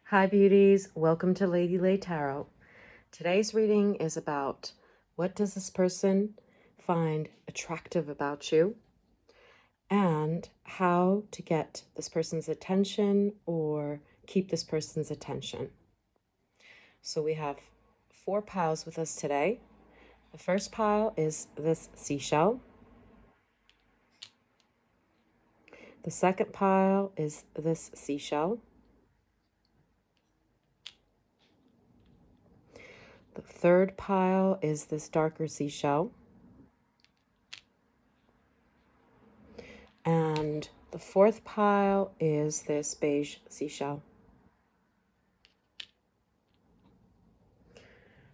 Hi beauties, welcome to Lady Lay Tarot. Today's reading is about what does this person find attractive about you and how to get this person's attention or keep this person's attention. So we have 4 piles with us today. The first pile is this seashell. The second pile is this seashell. The third pile is this darker seashell. And the fourth pile is this beige seashell.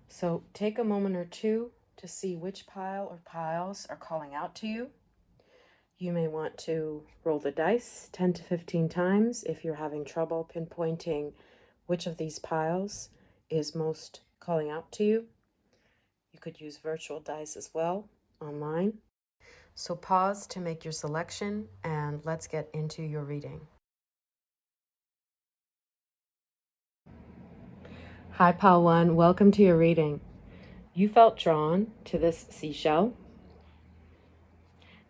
So take a moment or two to see which pile or piles are calling out to you. You may want to roll the dice 10 to 15 times if you're having trouble pinpointing which of these piles is most calling out to you. You could use virtual dice as well online. So pause to make your selection and let's get into your reading. Hi, Pile 1. Welcome to your reading. You felt drawn to this seashell,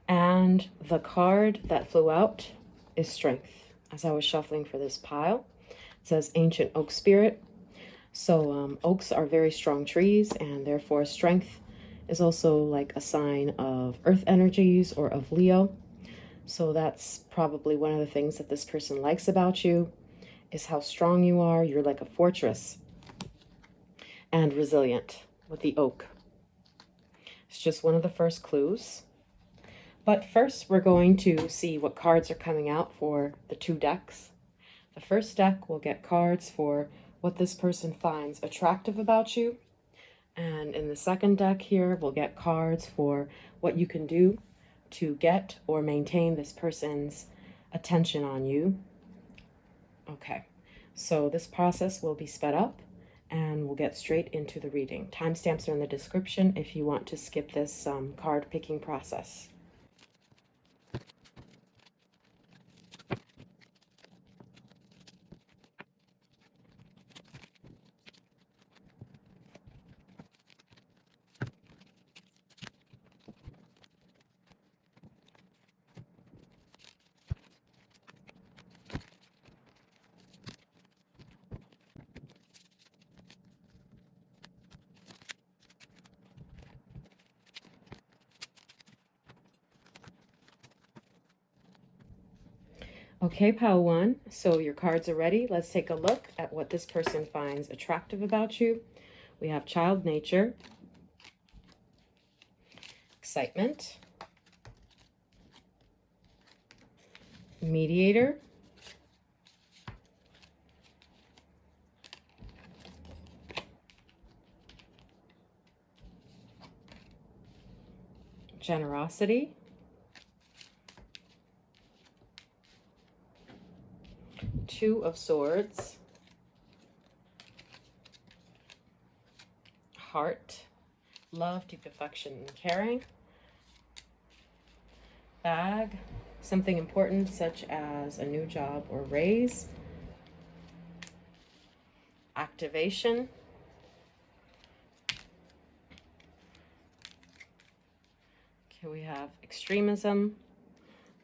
and the card that flew out is Strength. As I was shuffling for this pile, it says Ancient Oak Spirit. So oaks are very strong trees, and therefore strength is also like a sign of earth energies or of Leo. So that's probably one of the things that this person likes about you is how strong you are. You're like a fortress and resilient with the oak. It's just one of the first clues. But first we're going to see what cards are coming out for the 2 decks. The first deck will get cards for what this person finds attractive about you. And in the second deck here, we'll get cards for what you can do to get or maintain this person's attention on you. Okay, so this process will be sped up and we'll get straight into the reading. Timestamps are in the description if you want to skip this card picking process. Okay, Pile 1, so your cards are ready. Let's take a look at what this person finds attractive about you. We have Child Nature, Excitement, Mediator, Generosity, Two of Swords, Heart, Love, Deep Affection, and Caring, Bag, something important such as a new job or raise, Activation, okay, we have Extremism,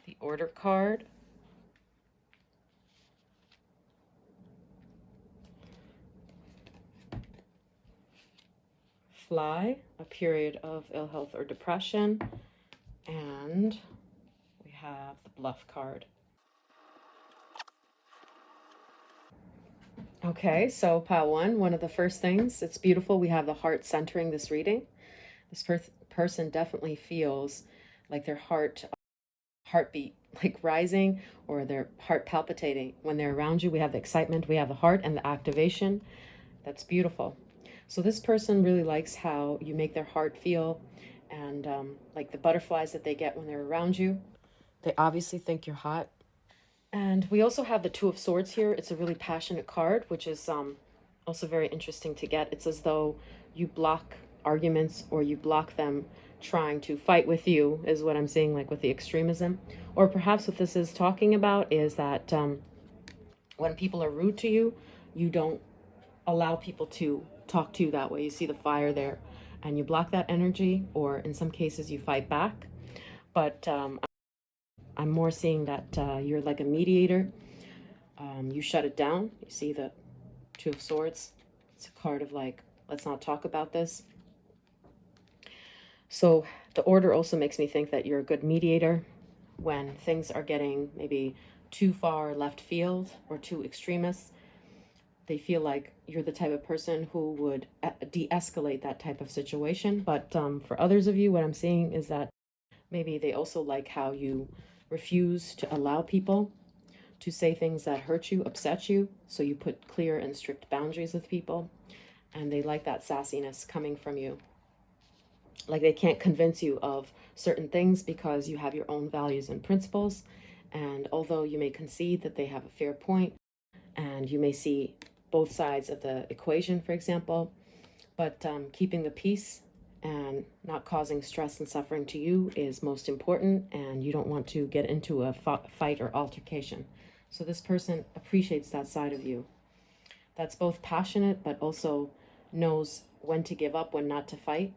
the Order card, Fly, a period of ill health or depression, and we have the Bluff card. Okay, so Pile 1, one of the first things, it's beautiful. We have the heart centering this reading. This person definitely feels like their heartbeat like rising or their heart palpitating. When they're around you, we have the excitement, we have the heart and the activation. That's beautiful. So this person really likes how you make their heart feel and like the butterflies that they get when they're around you. They obviously think you're hot. And we also have the Two of Swords here. It's a really passionate card, which is also very interesting to get. It's as though you block arguments or you block them trying to fight with you, is what I'm seeing, like with the extremism. Or perhaps what this is talking about is that when people are rude to you, you don't allow people to talk to you that way. You see the fire there, and you block that energy, or in some cases you fight back. But I'm more seeing that you're like a mediator. You shut it down. You see the Two of Swords. It's a card of like, let's not talk about this. So the order also makes me think that you're a good mediator when things are getting maybe too far left field or too extremist. They feel like you're the type of person who would de-escalate that type of situation. But for others of you, what I'm seeing is that maybe they also like how you refuse to allow people to say things that hurt you, upset you. So you put clear and strict boundaries with people. And they like that sassiness coming from you. Like they can't convince you of certain things because you have your own values and principles. And although you may concede that they have a fair point, and you may see both sides of the equation, for example, but keeping the peace and not causing stress and suffering to you is most important, and you don't want to get into a fight or altercation. So this person appreciates that side of you. That's both passionate, but also knows when to give up, when not to fight.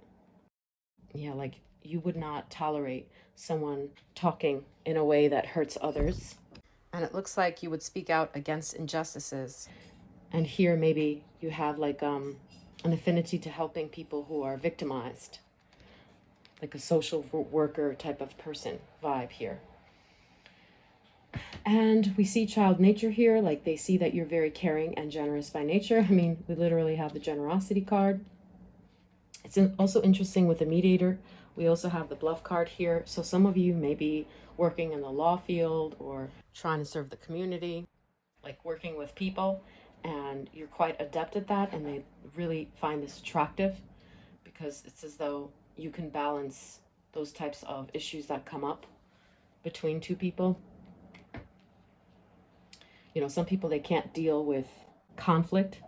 Yeah, like you would not tolerate someone talking in a way that hurts others. And it looks like you would speak out against injustices. And here maybe you have like an affinity to helping people who are victimized. Like a social worker type of person vibe here. And we see child nature here, like they see that you're very caring and generous by nature. I mean, we literally have the generosity card. It's also interesting with the mediator. We also have the bluff card here. So some of you may be working in the law field or trying to serve the community, like working with people, and you're quite adept at that, and they really find this attractive because it's as though you can balance those types of issues that come up between two people. You know, some people, they can't deal with conflict,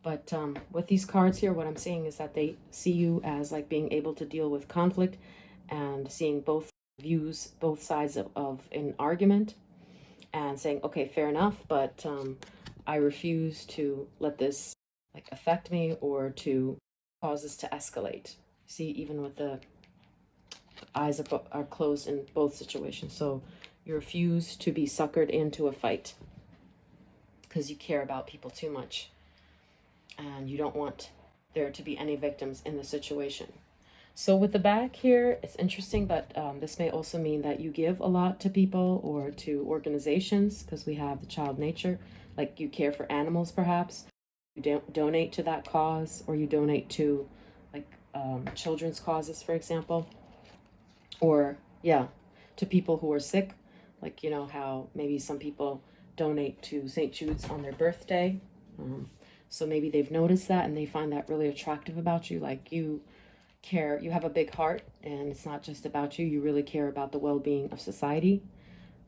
but with these cards here, what I'm seeing is that they see you as like being able to deal with conflict and seeing both views, both sides of an argument, and saying, okay, fair enough, but I refuse to let this like affect me or to cause this to escalate. See, even with the eyes are closed in both situations. So you refuse to be suckered into a fight because you care about people too much and you don't want there to be any victims in the situation. So with the back here, it's interesting, but this may also mean that you give a lot to people or to organizations, because we have the child nature, like you care for animals perhaps, you donate to that cause, or you donate to like children's causes, for example, or yeah, to people who are sick, like you know how maybe some people donate to St. Jude's on their birthday. So maybe they've noticed that and they find that really attractive about you, like you care, you have a big heart, and it's not just about you, you really care about the well-being of society.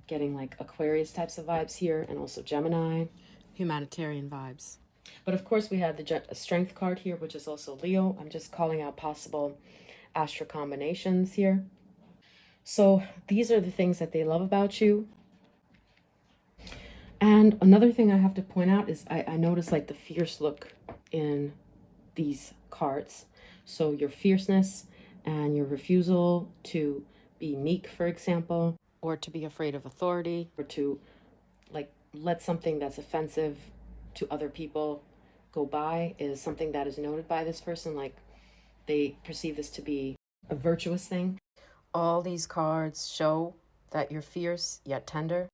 Getting like Aquarius types of vibes here, and also Gemini, humanitarian vibes. But of course we have the strength card here, which is also Leo. I'm just calling out possible astral combinations here. So these are the things that they love about you. And another thing I have to point out is I notice like the fierce look in these cards. So your fierceness and your refusal to be meek, for example, or to be afraid of authority, or to like let something that's offensive to other people go by is something that is noted by this person. Like they perceive this to be a virtuous thing. All these cards show that you're fierce yet tender.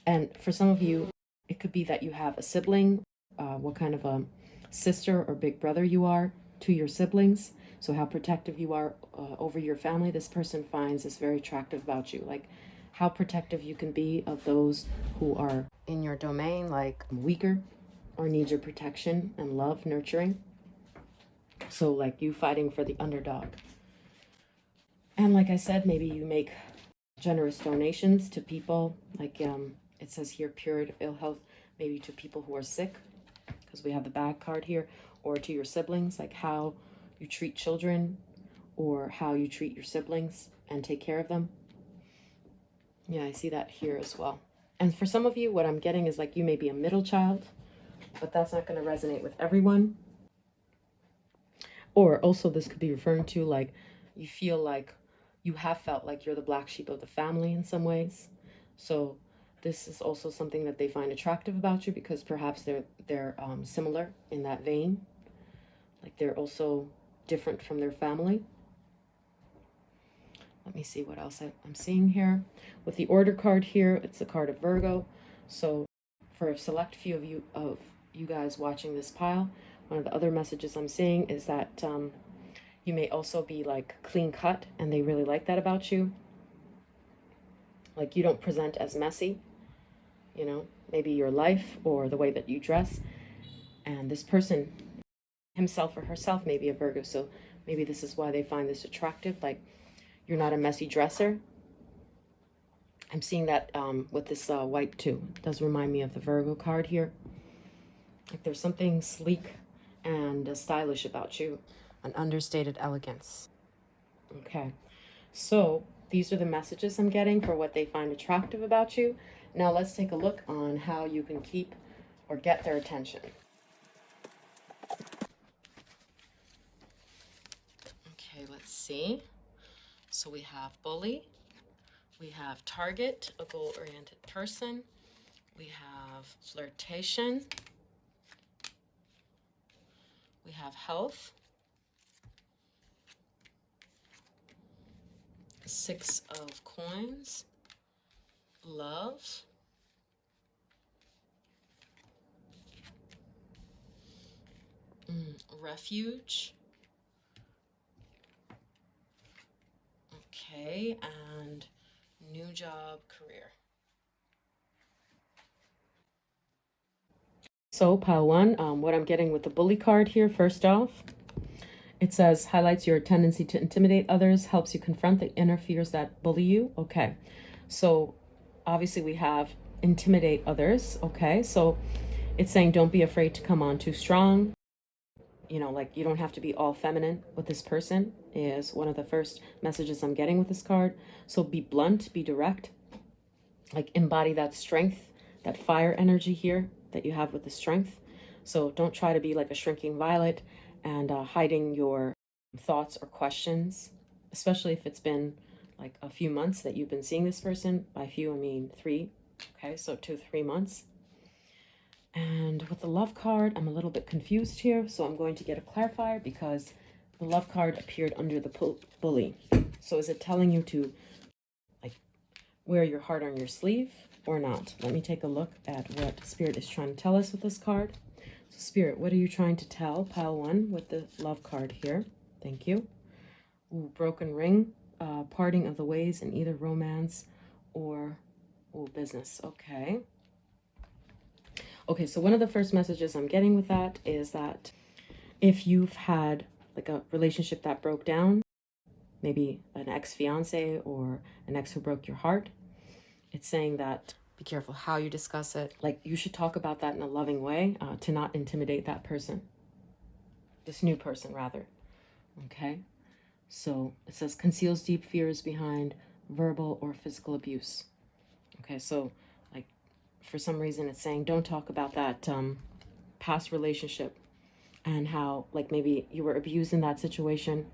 And for some of you, it could be that you have a sibling, what kind of a sister or big brother you are to your siblings. So how protective you are over your family. This person finds this very attractive about you. Like how protective you can be of those who are in your domain, like weaker or need your protection and love, nurturing. So like you fighting for the underdog. And like I said, maybe you make generous donations to people, like it says here, period of ill health, maybe to people who are sick, because we have the bag card here, or to your siblings, like how you treat children or how you treat your siblings and take care of them. Yeah, I see that here as well. And for some of you, what I'm getting is like you may be a middle child, but that's not going to resonate with everyone. Or also this could be referring to like you feel like you have felt like you're the black sheep of the family in some ways. So this is also something that they find attractive about you because perhaps they're similar in that vein. Like they're also different from their family. Let me see what else I'm seeing here. With the order card here, it's the card of Virgo. So for a select few of you guys watching this pile, one of the other messages I'm seeing is that you may also be like clean cut, and they really like that about you. Like you don't present as messy, you know, maybe your life or the way that you dress. And this person, himself or herself, may be a Virgo. So maybe this is why they find this attractive. Like you're not a messy dresser. I'm seeing that with this white too. It does remind me of the Virgo card here. Like there's something sleek and stylish about you. An understated elegance. Okay, so these are the messages I'm getting for what they find attractive about you. Now let's take a look on how you can keep or get their attention. Okay, let's see. So we have bully, we have target, a goal-oriented person, we have flirtation, we have health, 6 of coins, love, refuge, okay, and new job, career. So pile 1, what I'm getting with the bully card here, first off, it says highlights your tendency to intimidate others, helps you confront the inner fears that bully you. Okay, so obviously we have intimidate others. Okay, so it's saying don't be afraid to come on too strong. You know, like you don't have to be all feminine with this person is one of the first messages I'm getting with this card. So be blunt, be direct, like embody that strength, that fire energy here that you have with the strength. So don't try to be like a shrinking violet and hiding your thoughts or questions, especially if it's been like a few months that you've been seeing this person. By few, I mean 3. Okay, so 2-3 months. And with the love card, I'm a little bit confused here, so I'm going to get a clarifier because the love card appeared under the bully. So is it telling you to like wear your heart on your sleeve or not? Let me take a look at what Spirit is trying to tell us with this card. So Spirit, what are you trying to tell pile 1 with the love card here? Thank you. Ooh, broken ring, parting of the ways in either romance or business. Okay. Okay, so one of the first messages I'm getting with that is that if you've had like a relationship that broke down, maybe an ex-fiance or an ex who broke your heart, it's saying that be careful how you discuss it. Like you should talk about that in a loving way to not intimidate that person. This new person, rather. Okay? So it says conceals deep fears behind verbal or physical abuse. Okay, so like for some reason it's saying don't talk about that past relationship and how like maybe you were abused in that situation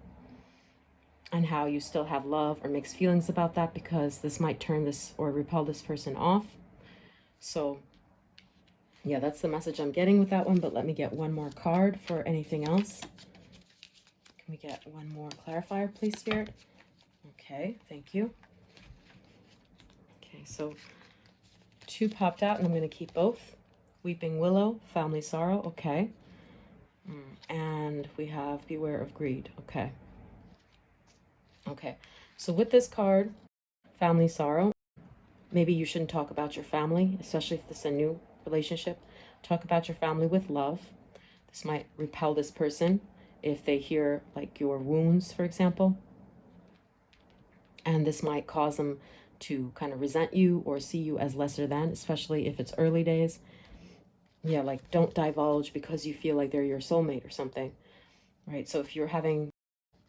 and how you still have love or mixed feelings about that because this might turn this or repel this person off. So yeah, that's the message I'm getting with that one, but let me get one more card for anything else. Can we get one more clarifier, please, Spirit? Okay, thank you. Okay, so 2 popped out, and I'm going to keep both. Weeping Willow, Family Sorrow, okay. And we have Beware of Greed, okay. Okay, so with this card, Family Sorrow, maybe you shouldn't talk about your family, especially if this is a new relationship. Talk about your family with love. This might repel this person if they hear like your wounds, for example. And this might cause them to kind of resent you or see you as lesser than, especially if it's early days. Yeah, like don't divulge because you feel like they're your soulmate or something, right? So if you're having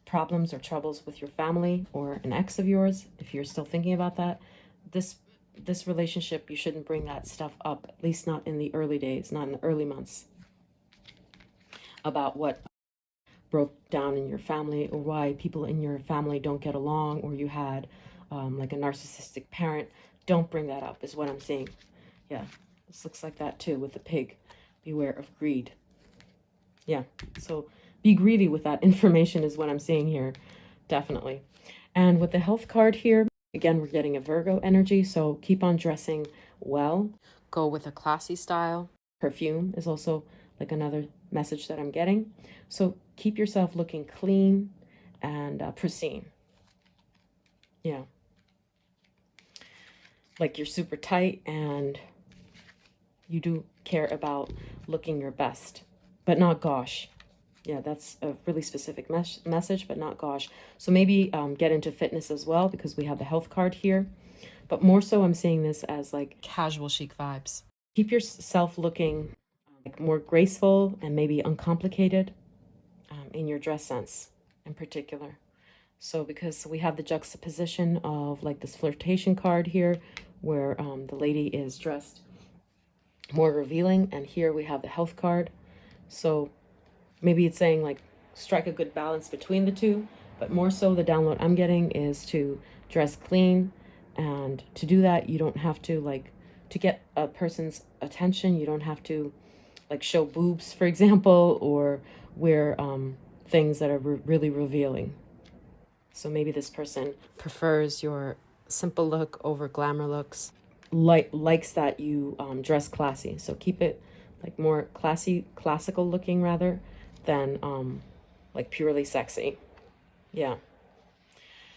problems or troubles with your family or an ex of yours, if you're still thinking about that, this this relationship, you shouldn't bring that stuff up, at least not in the early days, not in the early months, about what broke down in your family or why people in your family don't get along, or you had like a narcissistic parent. Don't bring that up is what I'm seeing. Yeah, this looks like that too with the pig. Beware of greed. Yeah, so be greedy with that information is what I'm seeing here, definitely. And with the health card here, again, we're getting a Virgo energy, so keep on dressing well. Go with a classy style. Perfume is also like another message that I'm getting. So keep yourself looking clean and pristine. Yeah. Like you're super tight and you do care about looking your best, but not gauche. Yeah, that's a really specific message, but not gauche. So maybe get into fitness as well, because we have the health card here. But more so, I'm seeing this as like casual chic vibes. Keep yourself looking like more graceful and maybe uncomplicated in your dress sense in particular. So because we have the juxtaposition of like this flirtation card here, where the lady is dressed more revealing, and here we have the health card. So maybe it's saying like strike a good balance between the two, but more so the download I'm getting is to dress clean. And to do that, you don't have to like, to get a person's attention, you don't have to like show boobs, for example, or wear things that are really revealing. So maybe this person prefers your simple look over glamour looks, likes that you dress classy. So keep it like more classical looking rather than like purely sexy. Yeah.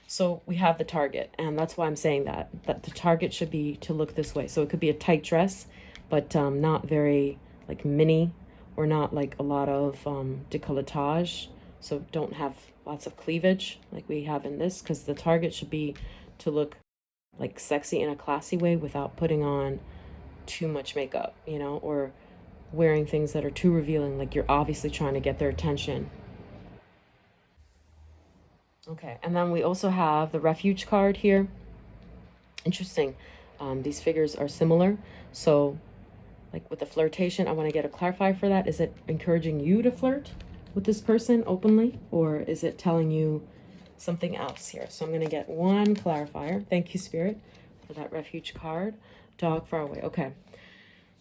So we have the target, and that's why I'm saying that the target should be to look this way. So it could be a tight dress, but not very like mini, or not like a lot of décolletage. So don't have lots of cleavage like we have in this, because the target should be to look like sexy in a classy way without putting on too much makeup, you know, or wearing things that are too revealing, like you're obviously trying to get their attention. Okay, and then we also have the refuge card here. Interesting. These figures are similar. So like with the flirtation, I want to get a clarifier for that. Is it encouraging you to flirt with this person openly, or is it telling you something else here? So I'm going to get one clarifier. Thank you, Spirit, for that refuge card. Dog far away. Okay.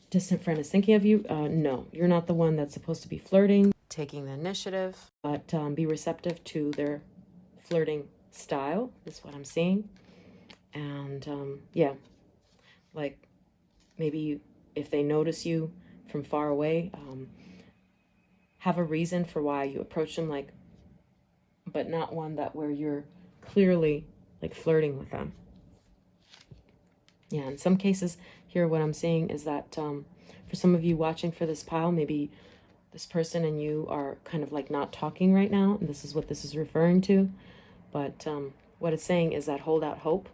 Distant friend is thinking of you. No, you're not the one that's supposed to be flirting, taking the initiative, but be receptive to their flirting style is what I'm seeing. And yeah, like maybe if they notice you from far away, have a reason for why you approach them, like, but not one that where you're clearly like flirting with them. Yeah, in some cases here, what I'm seeing is that for some of you watching for this pile, maybe this person and you are kind of like not talking right now, and this is what this is referring to. But what it's saying is that hold out hope.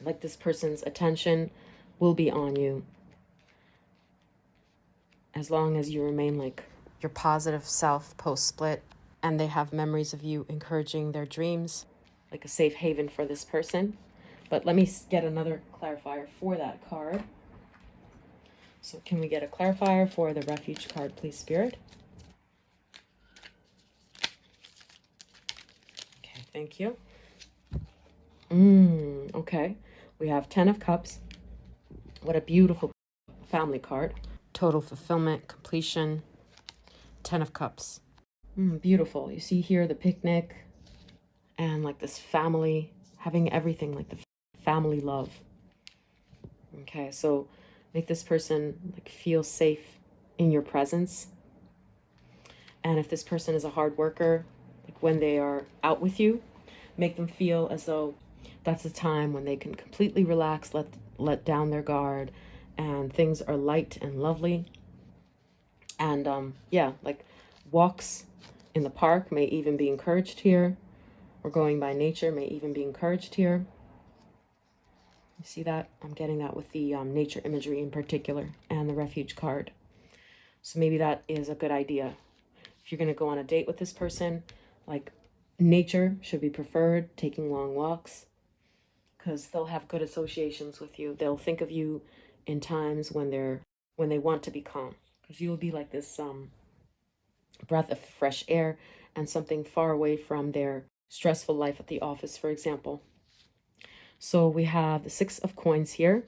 Like this person's attention will be on you as long as you remain like your positive self post-split, and they have memories of you encouraging their dreams, like a safe haven for this person. But let me get another clarifier for that card. So can we get a clarifier for the refuge card, please, Spirit? Okay, thank you. Okay. We have 10 of Cups. What a beautiful family card. Total fulfillment, completion, 10 of Cups. Beautiful. You see here the picnic and like this family, having everything, like the family love. Okay, so make this person like feel safe in your presence. And if this person is a hard worker, like when they are out with you, make them feel as though that's a time when they can completely relax, let down their guard, and things are light and lovely. And yeah, like walks in the park may even be encouraged here, or going by nature may even be encouraged here. You see that? I'm getting that with the nature imagery in particular and the refuge card. So maybe that is a good idea. If you're going to go on a date with this person, like nature should be preferred, taking long walks, because they'll have good associations with you. They'll think of you in times when they want to be calm, because you will be like this breath of fresh air and something far away from their stressful life at the office, for example. So we have the 6 of coins here,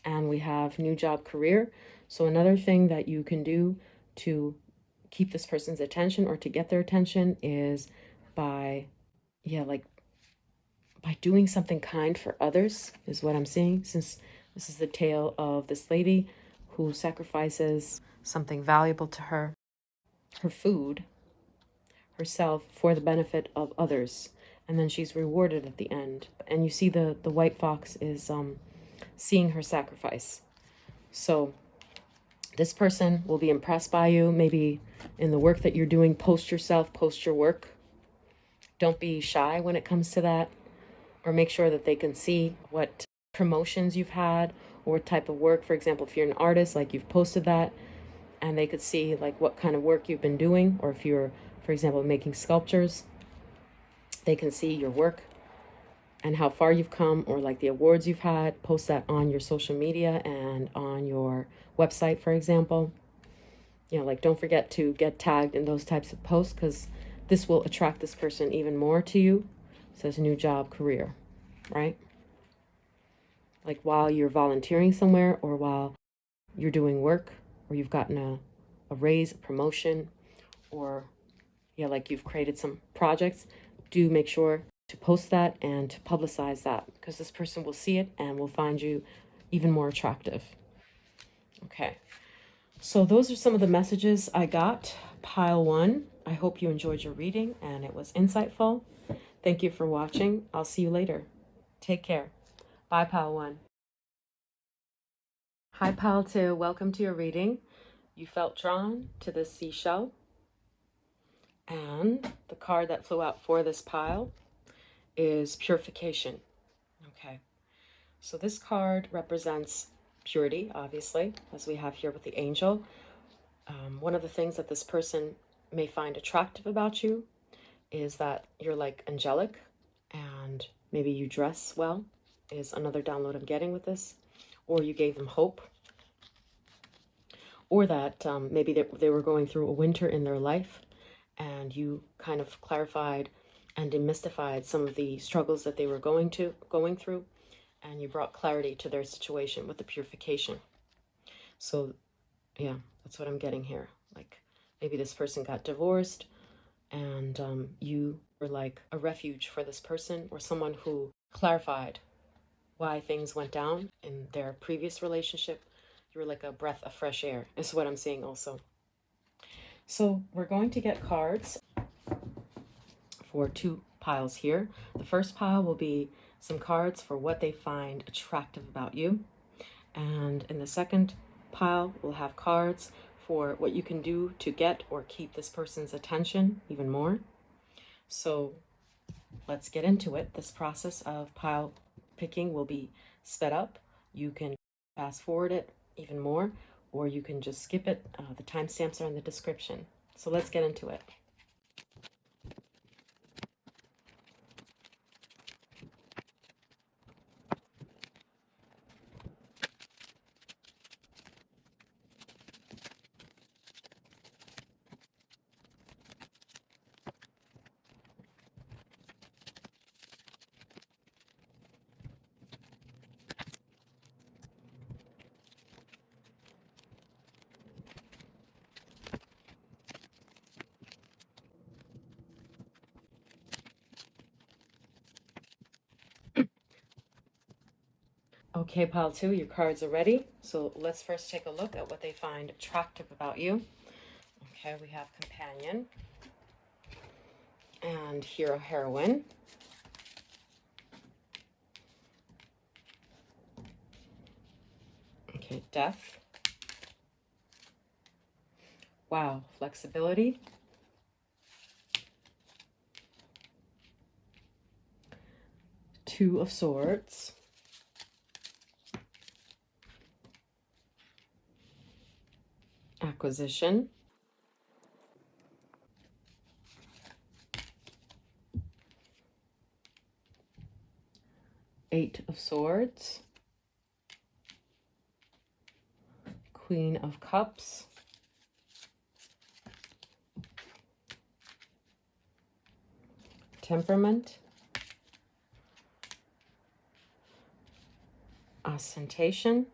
and we have new job, career. So another thing that you can do to keep this person's attention or to get their attention is by, like by doing something kind for others, is what I'm seeing, since this is the tale of this lady who sacrifices something valuable to her, her food, herself, for the benefit of others. And then she's rewarded at the end. And you see the white fox is seeing her sacrifice. So this person will be impressed by you, maybe in the work that you're doing. Post yourself, post your work. Don't be shy when it comes to that, or make sure that they can see what promotions you've had or what type of work. For example, if you're an artist, like you've posted that, and they could see like what kind of work you've been doing. Or if you're, for example, making sculptures, they can see your work and how far you've come, or like the awards you've had. Post that on your social media and on your website, for example. Like don't forget to get tagged in those types of posts, because this will attract this person even more to you. It says new job, career, right? Like while you're volunteering somewhere, or while you're doing work, or you've gotten a raise, a promotion, or like you've created some projects, do make sure to post that and to publicize that, because this person will see it and will find you even more attractive. Okay, so those are some of the messages I got. Pile 1, I hope you enjoyed your reading and it was insightful. Thank you for watching. I'll see you later. Take care. Bye, Pile 1. Hi, Pile 2. Welcome to your reading. You felt drawn to this seashell. And the card that flew out for this pile is purification. Okay. So this card represents purity, obviously, as we have here with the angel. One of the things that this person may find attractive about you is that you're like angelic, and maybe you dress well, is another download I'm getting with this. Or you gave them hope. Or that maybe they were going through a winter in their life, and you kind of clarified and demystified some of the struggles that they were going through, and you brought clarity to their situation with the purification. So yeah, that's what I'm getting here. Like maybe this person got divorced, and you were like a refuge for this person, or someone who clarified why things went down in their previous relationship. You were like a breath of fresh air, is what I'm seeing also. So we're going to get cards for 2 piles here. The first pile will be some cards for what they find attractive about you. And in the second pile, we'll have cards for what you can do to get or keep this person's attention even more. So let's get into it. This process of pile picking will be sped up. You can fast forward it even more, or you can just skip it. The timestamps are in the description. So let's get into it. Okay, pile 2, your cards are ready. So let's first take a look at what they find attractive about you. Okay, we have companion and hero heroine. Okay, death. Wow, flexibility. Two of Swords. Acquisition. Eight of Swords, Queen of Cups, Temperament, Ostentation,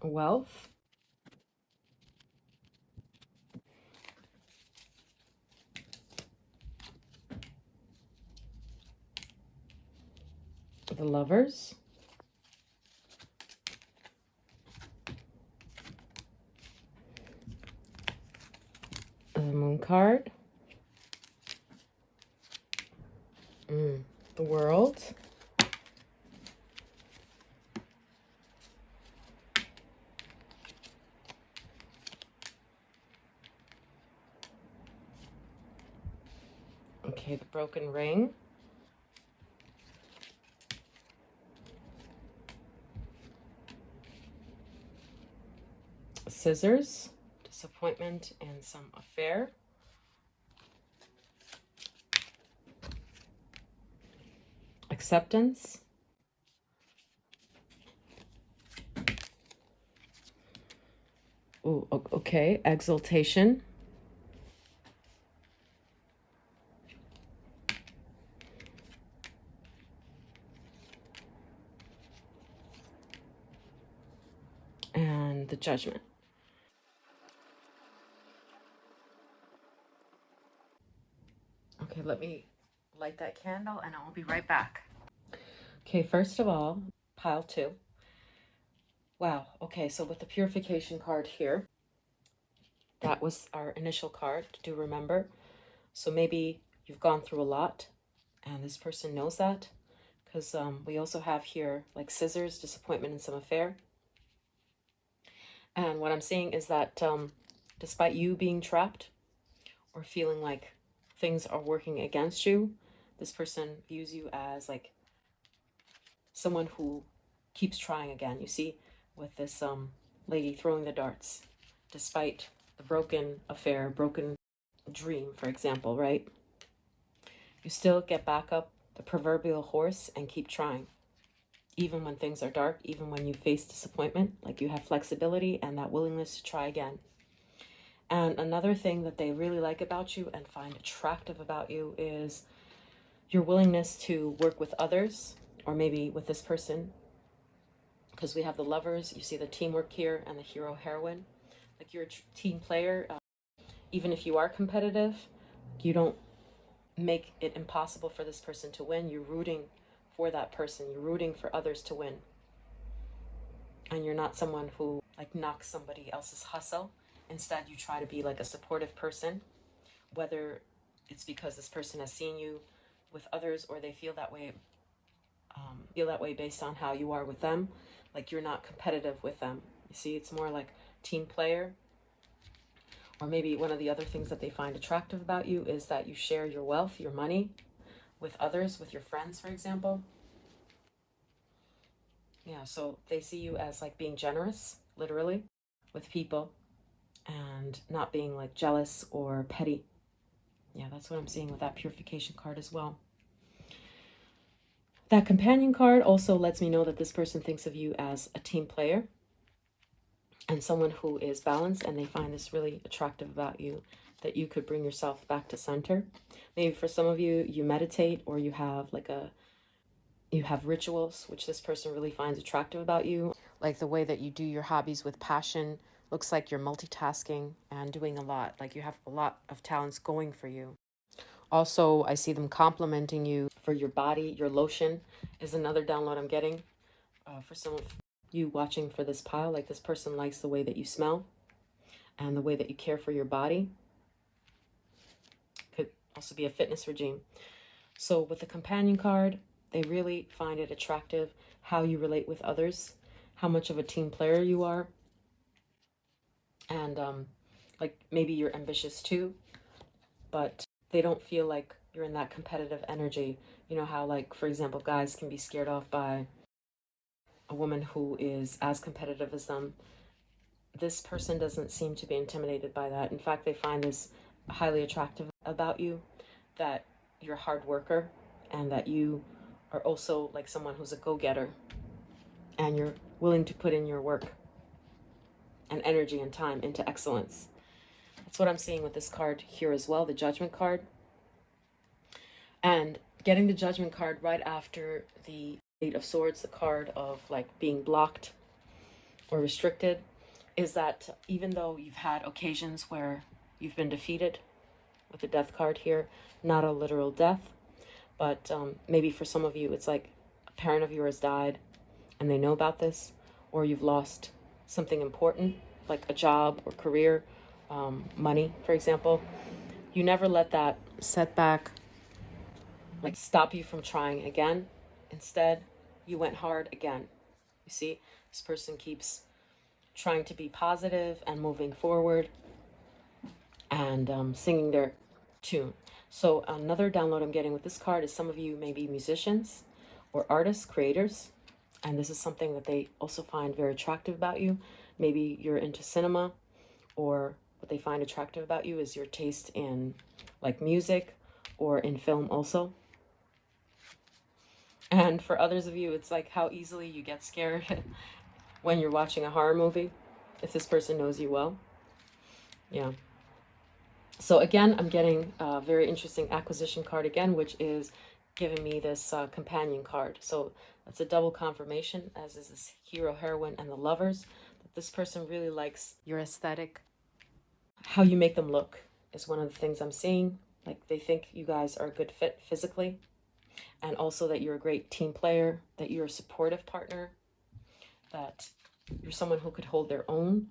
Wealth, the Lovers, the Moon card, the World, okay, the Broken Ring, Scissors, Disappointment and some affair, Acceptance, ooh, okay, Exaltation, and the Judgment. Okay, let me light that candle and I will be right back. Okay, first of all, pile 2. Wow, okay, so with the Purification card here, that was our initial card, do remember. So maybe you've gone through a lot and this person knows that, because we also have here like Scissors, Disappointment and some affair. And what I'm seeing is that despite you being trapped or feeling like things are working against you, this person views you as like someone who keeps trying again. You see, with this lady throwing the darts, despite the broken affair, broken dream, for example, right? You still get back up the proverbial horse and keep trying. Even when things are dark, even when you face disappointment, like you have flexibility and that willingness to try again. And another thing that they really like about you and find attractive about you is your willingness to work with others, or maybe with this person, because we have the Lovers, you see the teamwork here, and the hero heroine. Like you're a team player. Even if you are competitive, you don't make it impossible for this person to win. You're rooting for that person. You're rooting for others to win. And you're not someone who like knocks somebody else's hustle. Instead, you try to be like a supportive person, whether it's because this person has seen you with others or they feel that way based on how you are with them. Like you're not competitive with them. You see, it's more like team player. Or maybe one of the other things that they find attractive about you is that you share your wealth, your money with others, with your friends, for example. Yeah, so they see you as like being generous, literally, with people and not being like jealous or petty. Yeah, that's what I'm seeing with that Purification card as well. That Companion card also lets me know that this person thinks of you as a team player and someone who is balanced, and they find this really attractive about you, that you could bring yourself back to center. Maybe for some of you, you meditate, or you have rituals, which this person really finds attractive about you. Like the way that you do your hobbies with passion. Looks like you're multitasking and doing a lot. Like you have a lot of talents going for you. Also, I see them complimenting you for your body. Your lotion is another download I'm getting. For some of you watching for this pile, like this person likes the way that you smell and the way that you care for your body. Could also be a fitness regime. So with the Companion card, they really find it attractive how you relate with others, how much of a team player you are. And like maybe you're ambitious too, but they don't feel like you're in that competitive energy. You know how, like, for example, guys can be scared off by a woman who is as competitive as them. this person doesn't seem to be intimidated by that. In fact, they find this highly attractive about you, that you're a hard worker and that you are also like someone who's a go-getter and you're willing to put in your work and energy and time into excellence. That's what I'm seeing with this card here as well, the Judgment card. And getting the Judgment card right after the Eight of Swords, the card of like being blocked or restricted, is that even though you've had occasions where you've been defeated with the Death card here, not a literal death, but maybe for some of you, it's like a parent of yours died and they know about this, or you've lost something important, like a job or career, money, for example. You never let that setback like stop you from trying again. Instead, you went hard again. You see, this person keeps trying to be positive and moving forward and singing their tune. So another download I'm getting with this card is some of you may be musicians or artists, creators, and this is something that they also find very attractive about you. Maybe you're into cinema, or what they find attractive about you is your taste in like music or in film also. And for others of you, it's like how easily you get scared when you're watching a horror movie, if this person knows you well. Yeah. So again, I'm getting a very interesting acquisition card again, which is giving me this companion card. So that's a double confirmation, as is this hero, heroine, and the lovers. That this person really likes your aesthetic. How you make them look is one of the things I'm seeing. Like they think you guys are a good fit physically, and also that you're a great team player, that you're a supportive partner, that you're someone who could hold their own.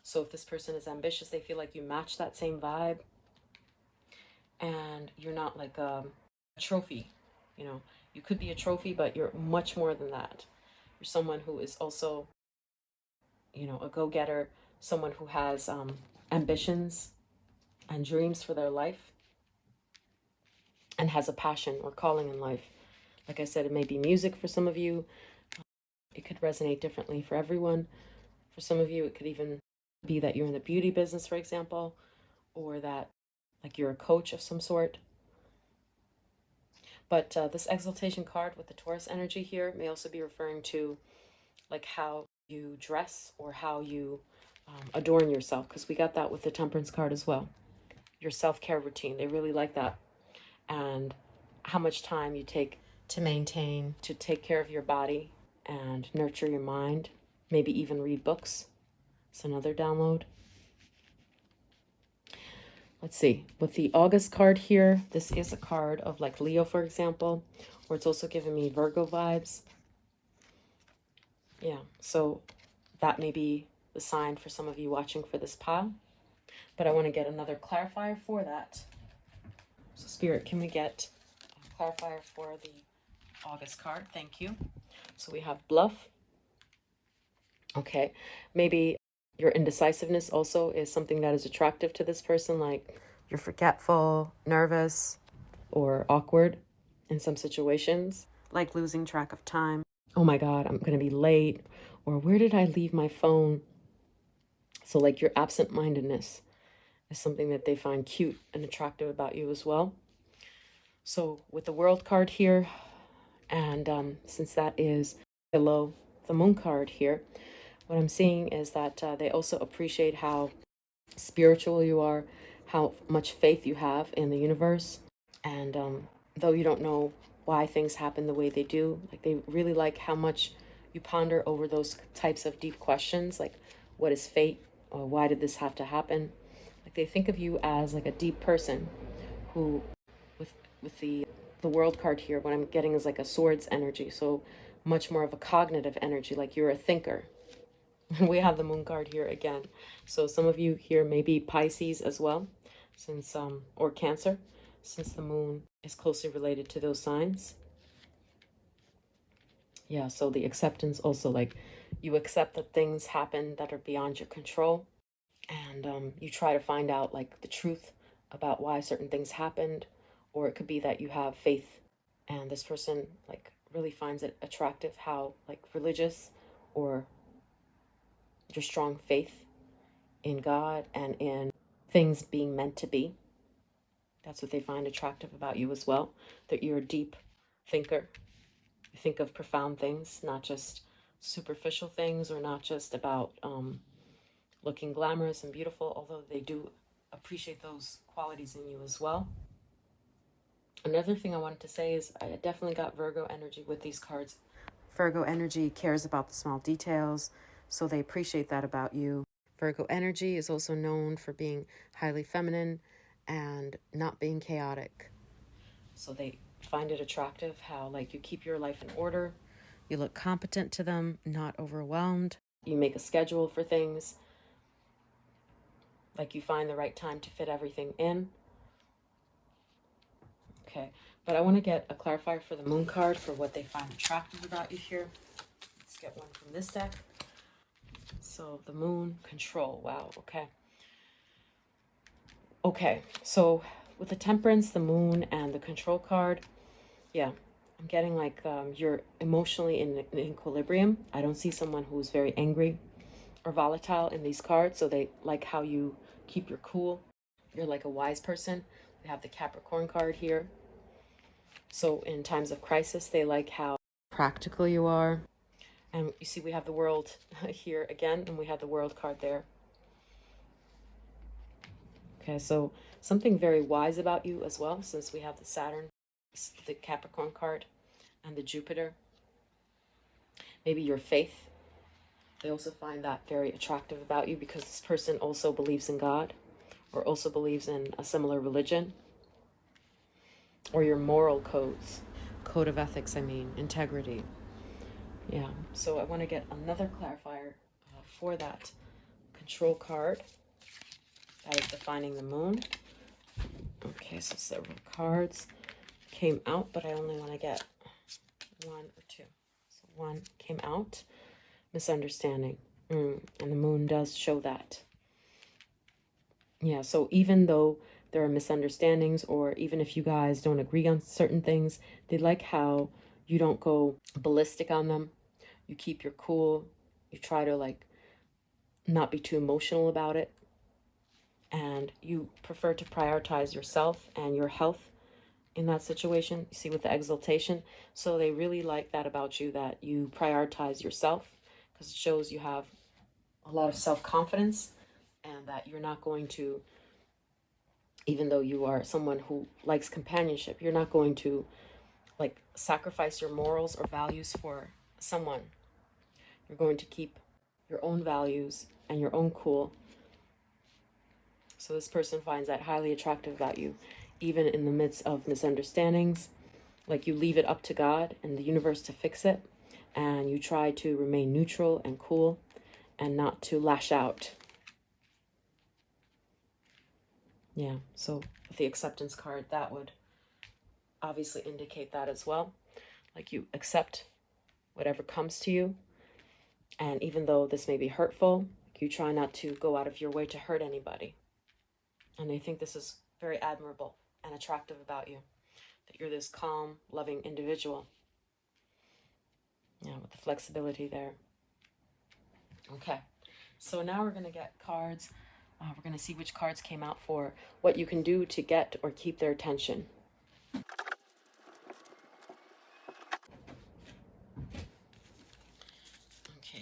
So if this person is ambitious, they feel like you match that same vibe. And you're not like a trophy, you know. You could be a trophy, but you're much more than that. You're someone who is also, you know, a go-getter, someone who has ambitions and dreams for their life and has a passion or calling in life. Like I said, it may be music for some of you. It could resonate differently for everyone. For some of you, it could even be that you're in the beauty business, for example, or that like you're a coach of some sort. But this exaltation card with the Taurus energy here may also be referring to like how you dress or how you adorn yourself, because we got that with the Temperance card as well. Your self-care routine, they really like that. And how much time you take to maintain, to take care of your body and nurture your mind, maybe even read books. It's another download. Let's see, with the August card here, this is a card of like Leo, for example, or it's also giving me Virgo vibes. Yeah, so that may be the sign for some of you watching for this pile. But I want to get another clarifier for that. So Spirit, can we get a clarifier for the August card? Thank you. So we have bluff. Okay, maybe your indecisiveness also is something that is attractive to this person, like you're forgetful, nervous, or awkward in some situations, like losing track of time. Oh my God, I'm going to be late, or where did I leave my phone? So like your absent-mindedness is something that they find cute and attractive about you as well. So with the World card here, and since that is below the Moon card here, what I'm seeing is that they also appreciate how spiritual you are, how much faith you have in the universe. And though you don't know why things happen the way they do, like they really like how much you ponder over those types of deep questions, like what is fate, or why did this have to happen? Like they think of you as like a deep person who, with the World card here, what I'm getting is like a swords energy, so much more of a cognitive energy, like you're a thinker. We have the Moon card here again. So some of you here may be Pisces as well, since or Cancer, since the Moon is closely related to those signs. Yeah, so the acceptance also, like you accept that things happen that are beyond your control, and you try to find out like the truth about why certain things happened, or it could be that you have faith, and this person like really finds it attractive how like religious or your strong faith in God and in things being meant to be. That's what they find attractive about you as well, that you're a deep thinker. You think of profound things, not just superficial things, or not just about looking glamorous and beautiful, although they do appreciate those qualities in you as well. Another thing I wanted to say is I definitely got Virgo energy with these cards. Virgo energy cares about the small details, so they appreciate that about you. Virgo energy is also known for being highly feminine and not being chaotic. So they find it attractive how, like, you keep your life in order. You look competent to them, not overwhelmed. You make a schedule for things. Like, you find the right time to fit everything in. Okay, but I want to get a clarifier for the moon card for what they find attractive about you here. Let's get one from this deck. So the moon, control. Wow, okay. Okay, so with the temperance, the moon, and the control card, yeah, I'm getting like you're emotionally in equilibrium. I don't see someone who's very angry or volatile in these cards, so they like how you keep your cool. You're like a wise person. We have the Capricorn card here. So in times of crisis, they like how practical you are. And you see we have the world here again, and we have the world card there. Okay, so something very wise about you as well, since we have the Saturn, the Capricorn card, and the Jupiter. Maybe your faith. They also find that very attractive about you because this person also believes in God or also believes in a similar religion. Or your moral codes. Code of ethics, I mean, integrity. Yeah, so I want to get another clarifier for that control card. That is defining the moon. Okay, so several cards came out, but I only want to get one or two. So one came out. Misunderstanding. And the moon does show that. Yeah, so even though there are misunderstandings, or even if you guys don't agree on certain things, they like how you don't go ballistic on them. You keep your cool. You try to like not be too emotional about it. And you prefer to prioritize yourself and your health in that situation. You see with the exaltation. So they really like that about you, that you prioritize yourself, because it shows you have a lot of self-confidence and that you're not going to, even though you are someone who likes companionship, you're not going to like sacrifice your morals or values for someone. You're going to keep your own values and your own cool. So this person finds that highly attractive about you, even in the midst of misunderstandings. Like you leave it up to God and the universe to fix it, and you try to remain neutral and cool and not to lash out. Yeah, so with the acceptance card, that would obviously indicate that as well. Like you accept whatever comes to you, and even though this may be hurtful, you try not to go out of your way to hurt anybody. And they think this is very admirable and attractive about you, that you're this calm, loving individual. Yeah, with the flexibility there. Okay, so now we're going to get cards. We're going to see which cards came out for what you can do to get or keep their attention. Okay,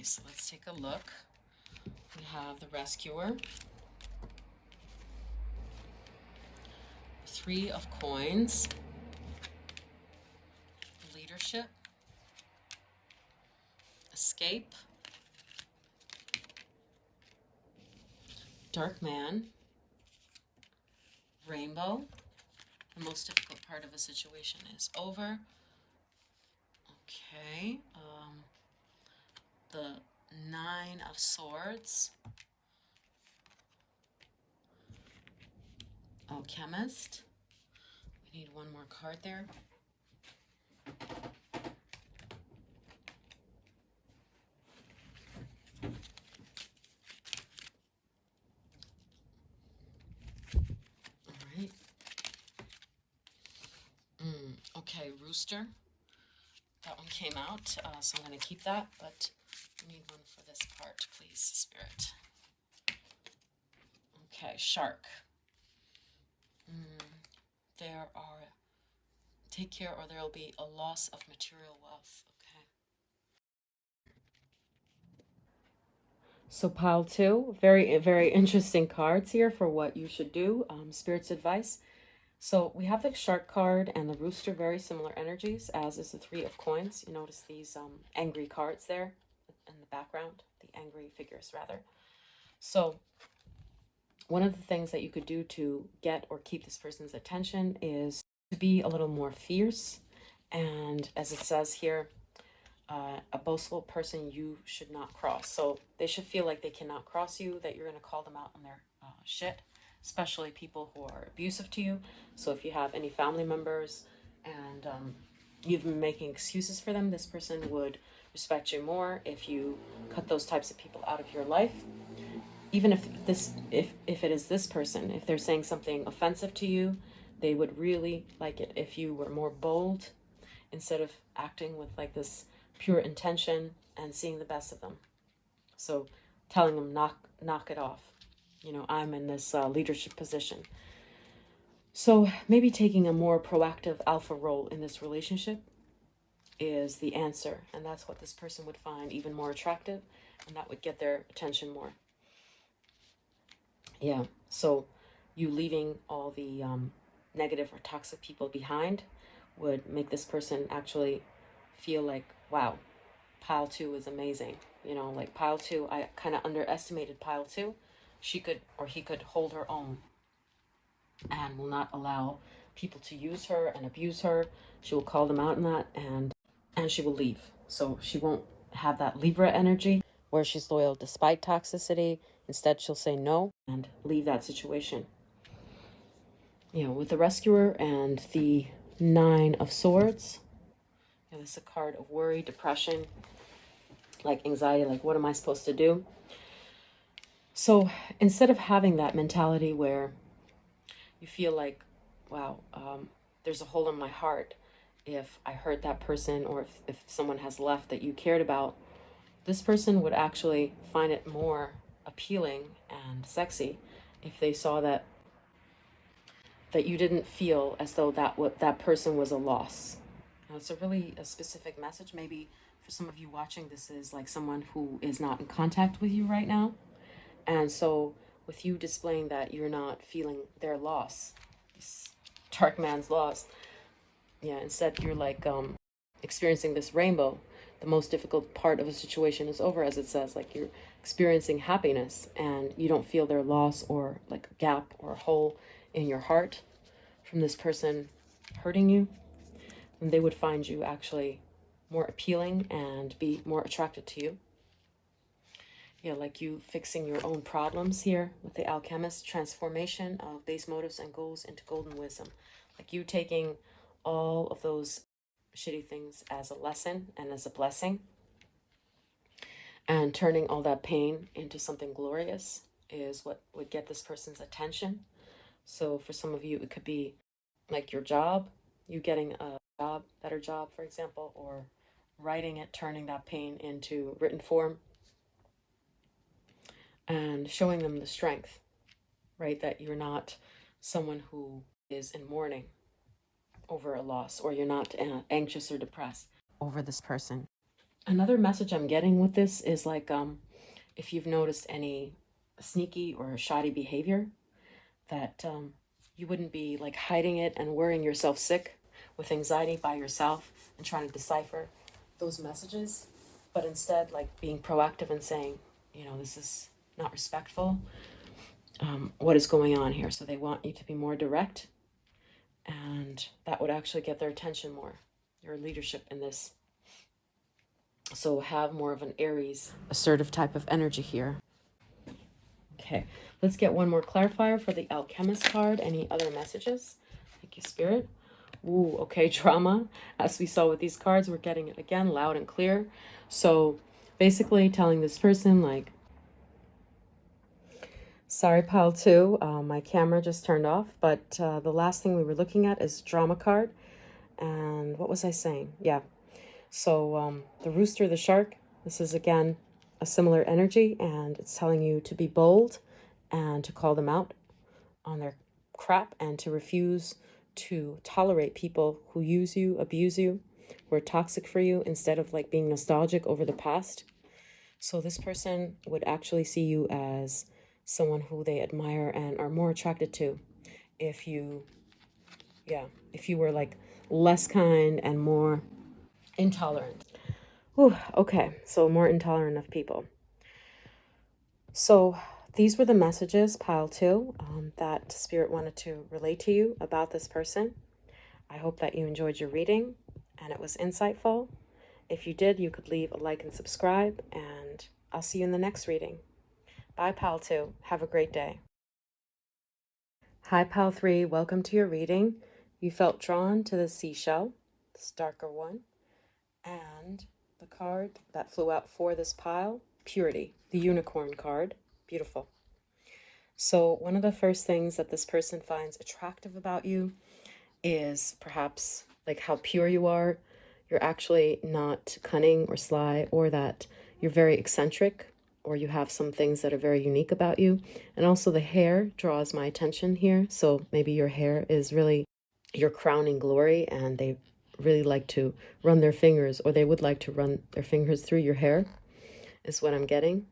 so let's take a look. We have the Rescuer, Three of Coins, Leadership, Escape, Dark Man, Rainbow. The most difficult part of a situation is over. Okay, the Nine of Swords, Alchemist. We need one more card there. All right. Okay, Rooster. That one came out, so I'm going to keep that, but I need one for this part, please, Spirit. Okay, shark. There are, take care or there will be a loss of material wealth. Okay. So pile 2, very interesting cards here for what you should do. Spirit's advice. So we have the shark card and the rooster, very similar energies, as is the 3 of coins. You notice these angry cards there in the background, the angry figures rather. So one of the things that you could do to get or keep this person's attention is to be a little more fierce. And as it says here, a boastful person you should not cross. So they should feel like they cannot cross you, that you're going to call them out on their shit, especially people who are abusive to you. So if you have any family members and you've been making excuses for them, this person would respect you more if you cut those types of people out of your life. Even if it is this person, if they're saying something offensive to you, they would really like it if you were more bold instead of acting with like this pure intention and seeing the best of them. So telling them knock it off. You know, I'm in this leadership position. So maybe taking a more proactive alpha role in this relationship is the answer. And that's what this person would find even more attractive. And that would get their attention more. Yeah, so you leaving all the negative or toxic people behind would make this person actually feel like, wow, pile 2 is amazing. You know, like pile 2, I kind of underestimated pile 2. She could, or he could hold her own and will not allow people to use her and abuse her. She will call them out on that and she will leave. So she won't have that Libra energy where she's loyal despite toxicity. Instead, she'll say no and leave that situation. You know, with the rescuer and the 9 of Swords, you know, this is a card of worry, depression, like anxiety, like what am I supposed to do? So instead of having that mentality where you feel like, wow, there's a hole in my heart if I hurt that person, or if someone has left that you cared about, this person would actually find it more appealing and sexy if they saw that you didn't feel as though that person was a loss. Now, it's a specific message. Maybe for some of you watching, this is like someone who is not in contact with you right now. And so with you displaying that you're not feeling their loss, this dark man's loss, yeah, instead you're like experiencing this rainbow. The most difficult part of a situation is over, as it says, like you're experiencing happiness and you don't feel their loss or like a gap or a hole in your heart from this person hurting you. And they would find you actually more appealing and be more attracted to you. Yeah, like you fixing your own problems here with the Alchemist, transformation of base motives and goals into golden wisdom. Like you taking all of those shitty things as a lesson and as a blessing and turning all that pain into something glorious is what would get this person's attention. So for some of you, it could be like your job, you getting a job, better job, for example, or writing it, turning that pain into written form and showing them the strength, right? That you're not someone who is in mourning over a loss, or you're not anxious or depressed over this person. Another message I'm getting with this is like, if you've noticed any sneaky or shoddy behavior, that you wouldn't be like hiding it and worrying yourself sick with anxiety by yourself and trying to decipher those messages, but instead like being proactive and saying, you know, this is not respectful. What is going on here? So they want you to be more direct, and that would actually get their attention more, your leadership in this. So have more of an Aries, assertive type of energy here. Okay, let's get one more clarifier for the Alchemist card. Any other messages? Thank you, Spirit. Ooh, okay, drama. As we saw with these cards, we're getting it again, loud and clear. So basically telling this person like, sorry, pile 2, my camera just turned off, but the last thing we were looking at is drama card. And what was I saying? Yeah. So the rooster, the shark, This is, again, a similar energy, and it's telling you to be bold and to call them out on their crap and to refuse to tolerate people who use you, abuse you, who are toxic for you, instead of like being nostalgic over the past. So this person would actually see you as someone who they admire and are more attracted to if you were like less kind and more intolerant. Whew, okay, so more intolerant of people. So these were the messages, pile 2, that Spirit wanted to relay to you about this person. I hope that you enjoyed your reading and it was insightful. If you did, you could leave a like and subscribe, and I'll see you in the next reading. Bye, pile 2. Have a great day. Hi, pile 3. Welcome to your reading. You felt drawn to the seashell, this darker one, and the card that flew out for this pile, Purity, the unicorn card. Beautiful. So one of the first things that this person finds attractive about you is perhaps like how pure you are. You're actually not cunning or sly, or that you're very eccentric, or you have some things that are very unique about you. And also the hair draws my attention here. So maybe your hair is really your crowning glory, and they really like to run their fingers, or they would like to run their fingers through your hair, is what I'm getting.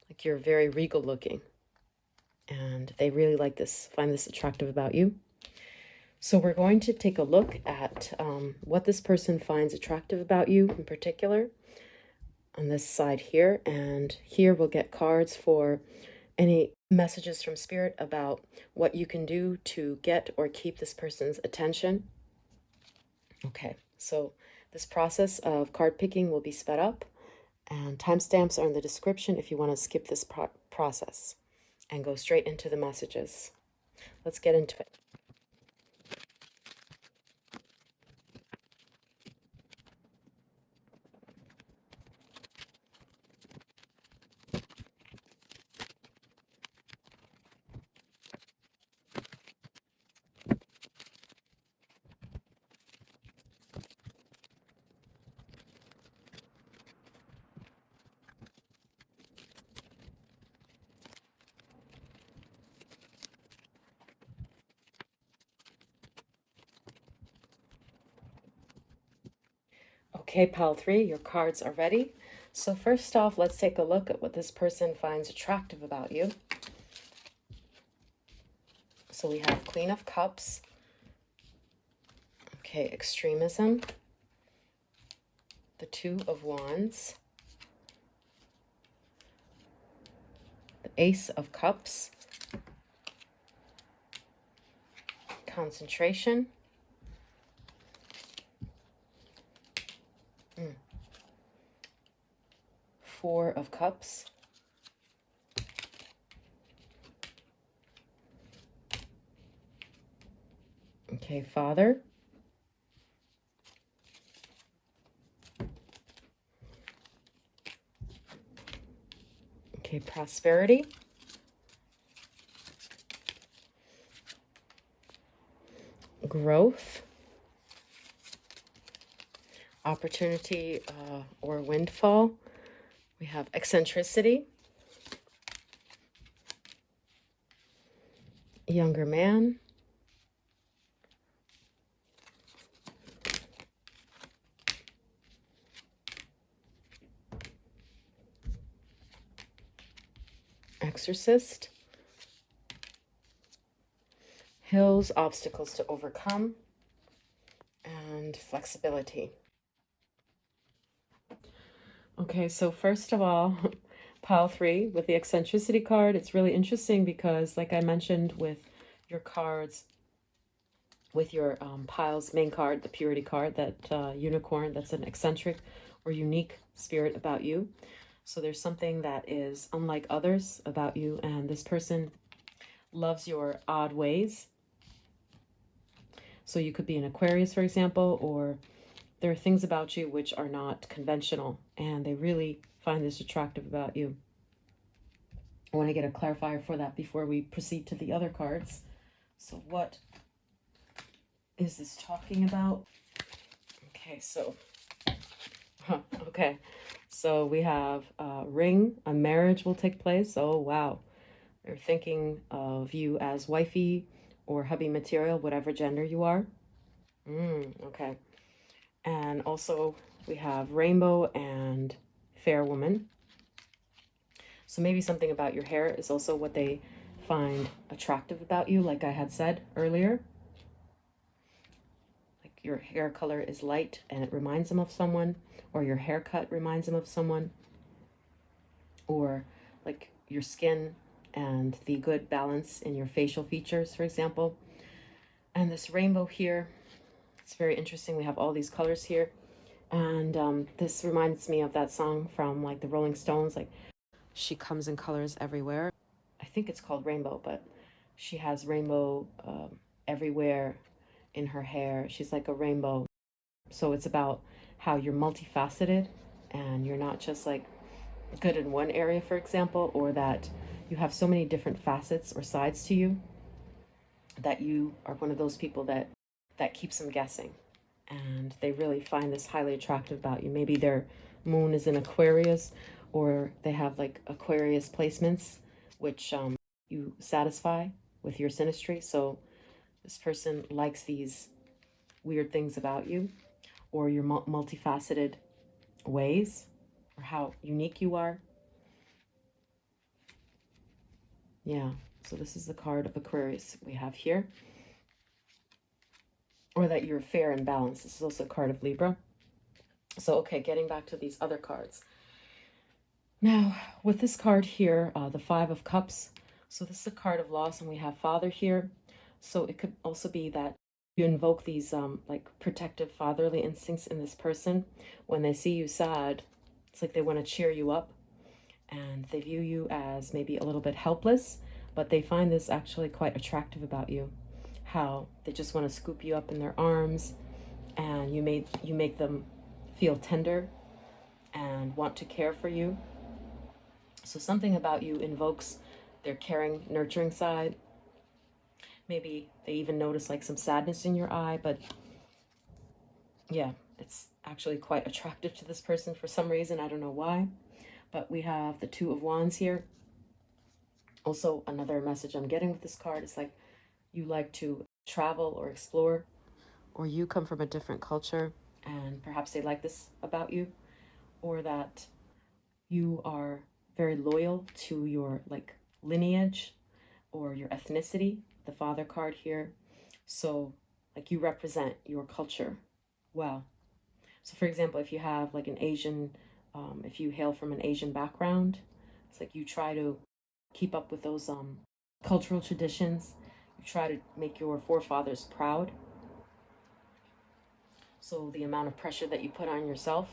Like you're very regal looking, and they really like this, find this attractive about you. So we're going to take a look at what this person finds attractive about you in particular on this side here. And here we'll get cards for any messages from Spirit about what you can do to get or keep this person's attention. Okay, so this process of card picking will be sped up, and timestamps are in the description if you want to skip this process and go straight into the messages. Let's get into it. Okay, pile 3, your cards are ready. So first off, let's take a look at what this person finds attractive about you. So we have Queen of Cups. Okay, extremism. The Two of Wands. The Ace of Cups. Concentration. Four of Cups. Okay, Father. Okay, Prosperity. Growth. Opportunity or windfall. We have eccentricity. Younger man. Exorcist. Hills, obstacles to overcome. And flexibility. Okay, so first of all, pile 3 with the eccentricity card, it's really interesting because, like I mentioned with your cards, with your pile's main card, the Purity card, that unicorn, that's an eccentric or unique spirit about you. So there's something that is unlike others about you, and this person loves your odd ways. So you could be an Aquarius, for example, or there are things about you which are not conventional, and they really find this attractive about you. I want to get a clarifier for that before we proceed to the other cards. So what is this talking about? Okay, so, okay. So we have a ring, a marriage will take place. Oh, wow. They're thinking of you as wifey or hubby material, whatever gender you are. Okay. And also we have rainbow and fair woman. So maybe something about your hair is also what they find attractive about you, like I had said earlier. Like your hair color is light and it reminds them of someone, or your haircut reminds them of someone, or like your skin and the good balance in your facial features, for example. And this rainbow here, it's very interesting. We have all these colors here. And this reminds me of that song from like the Rolling Stones, like she comes in colors everywhere. I think it's called Rainbow, but she has rainbow everywhere in her hair. She's like a rainbow. So it's about how you're multifaceted and you're not just like good in one area, for example, or that you have so many different facets or sides to you that you are one of those people that keeps them guessing. And they really find this highly attractive about you. Maybe their moon is in Aquarius, or they have like Aquarius placements, which you satisfy with your synastry. So this person likes these weird things about you, or your multifaceted ways, or how unique you are. Yeah, so this is the card of Aquarius we have here. Or that you're fair and balanced. This is also a card of Libra. So, okay, getting back to these other cards. Now, with this card here, the Five of Cups. So this is a card of loss, and we have Father here. So it could also be that you invoke these like protective fatherly instincts in this person. When they see you sad, it's like they want to cheer you up, and they view you as maybe a little bit helpless, but they find this actually quite attractive about you. How they just want to scoop you up in their arms, and you make them feel tender and want to care for you. So something about you invokes their caring, nurturing side. Maybe they even notice like some sadness in your eye, but yeah, it's actually quite attractive to this person for some reason. I don't know why. But we have the Two of Wands here. Also, another message I'm getting with this card is like you like to travel or explore, or you come from a different culture and perhaps they like this about you, or that you are very loyal to your like lineage or your ethnicity, the Father card here. So like you represent your culture well. So for example, if you have like an Asian, if you hail from an Asian background, it's like you try to keep up with those cultural traditions. You try to make your forefathers proud. So the amount of pressure that you put on yourself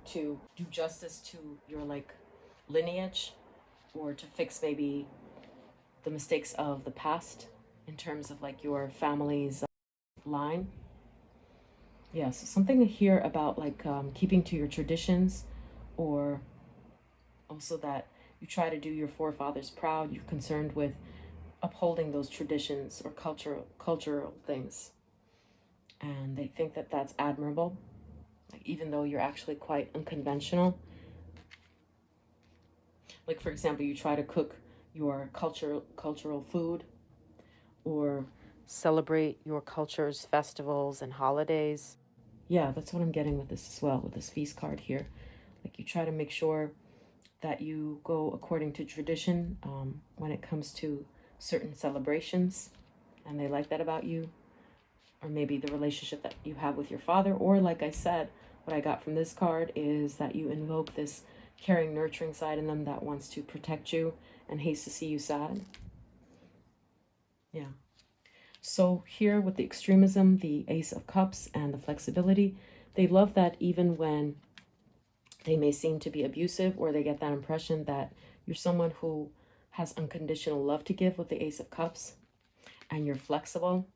to do justice to your like lineage, or to fix maybe the mistakes of the past in terms of like your family's line. Yeah, so something here about like keeping to your traditions, or also that you try to do your forefathers proud. You're concerned with upholding those traditions or cultural things, and they think that that's admirable, like even though you're actually quite unconventional. Like for example, you try to cook your cultural food, or celebrate your culture's festivals and holidays. Yeah, that's what I'm getting with this as well, with this feast card here. Like you try to make sure that you go according to tradition when it comes to certain celebrations, and they like that about you. Or maybe the relationship that you have with your father, or like I said, what I got from this card is that you invoke this caring, nurturing side in them that wants to protect you and hates to see you sad. Yeah. So here with the extremism, the Ace of Cups, and the flexibility, they love that even when they may seem to be abusive, or they get that impression that you're someone who has unconditional love to give with the Ace of Cups, and you're flexible,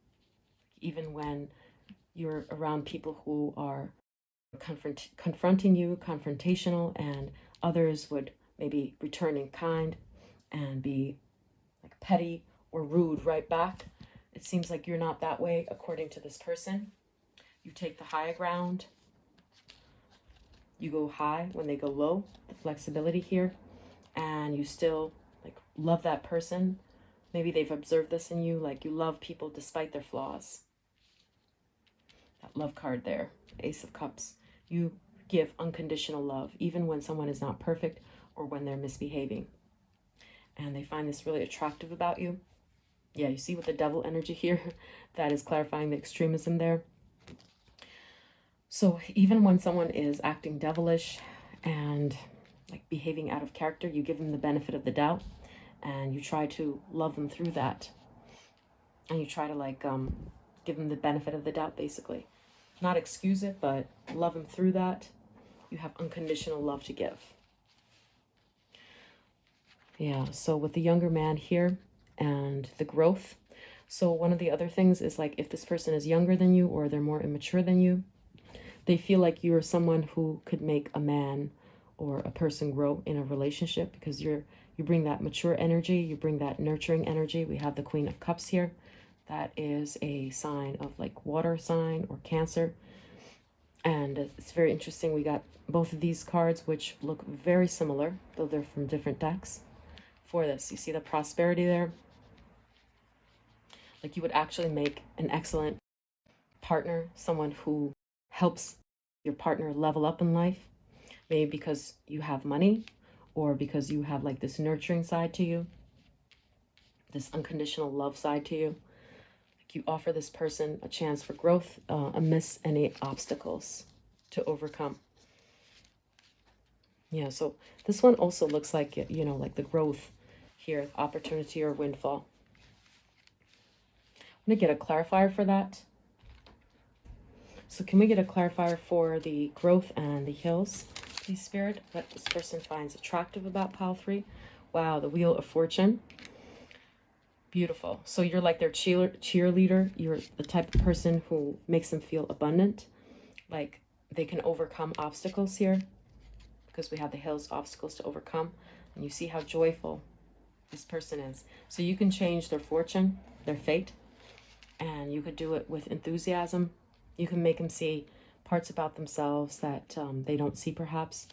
even when you're around people who are confronting you, confrontational, and others would maybe return in kind and be like petty or rude right back. It seems like you're not that way according to this person. You take the high ground. You go high when they go low, the flexibility here, and you still like love that person. Maybe they've observed this in you, like you love people despite their flaws. That love card there, Ace of Cups. You give unconditional love, even when someone is not perfect or when they're misbehaving. And they find this really attractive about you. Yeah, you see with the devil energy here, that is clarifying the extremism there. So even when someone is acting devilish and like behaving out of character, you give them the benefit of the doubt and you try to love them through that. And you try to like give them the benefit of the doubt, basically. Not excuse it, but love them through that. You have unconditional love to give. Yeah, so with the younger man here and the growth. So one of the other things is like if this person is younger than you or they're more immature than you, they feel like you're someone who could make a man or a person grow in a relationship because you bring that mature energy, you bring that nurturing energy. We have the Queen of Cups here. That is a sign of like water sign or Cancer. And it's very interesting. We got both of these cards, which look very similar, though they're from different decks. For this, you see the prosperity there. Like you would actually make an excellent partner, someone who helps your partner level up in life, maybe because you have money or because you have like this nurturing side to you, this unconditional love side to you. Like you offer this person a chance for growth amidst any obstacles to overcome. Yeah, so this one also looks like, you know, like the growth here, opportunity or windfall. I'm going to get a clarifier for that. So can we get a clarifier for the growth and the hills, please, Spirit? What this person finds attractive about pile 3. Wow, the Wheel of Fortune. Beautiful. So you're like their cheerleader. You're the type of person who makes them feel abundant. Like they can overcome obstacles here because we have the hills, obstacles to overcome. And you see how joyful this person is. So you can change their fortune, their fate, and you could do it with enthusiasm. You can make them see parts about themselves that they don't see perhaps,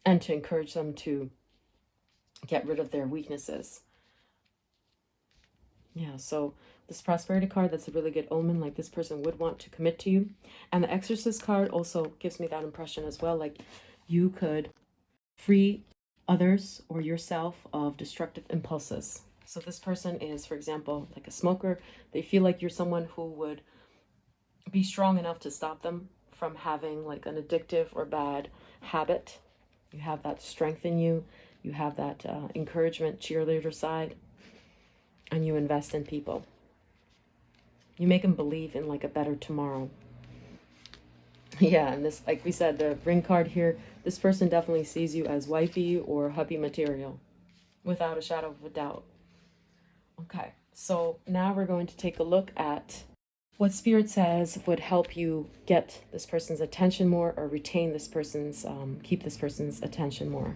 and to encourage them to get rid of their weaknesses. Yeah, so this prosperity card, that's a really good omen. Like this person would want to commit to you. And the Exorcist card also gives me that impression as well. Like you could free others or yourself of destructive impulses. So this person is, for example, like a smoker. They feel like you're someone who would be strong enough to stop them from having like an addictive or bad habit. You have that strength in you. You have that encouragement, cheerleader side. And you invest in people. You make them believe in like a better tomorrow. Yeah, and this, like we said, the ring card here, this person definitely sees you as wifey or hubby material, without a shadow of a doubt. Okay, so now we're going to take a look at what Spirit says would help you get this person's attention more or retain this person's, keep this person's attention more.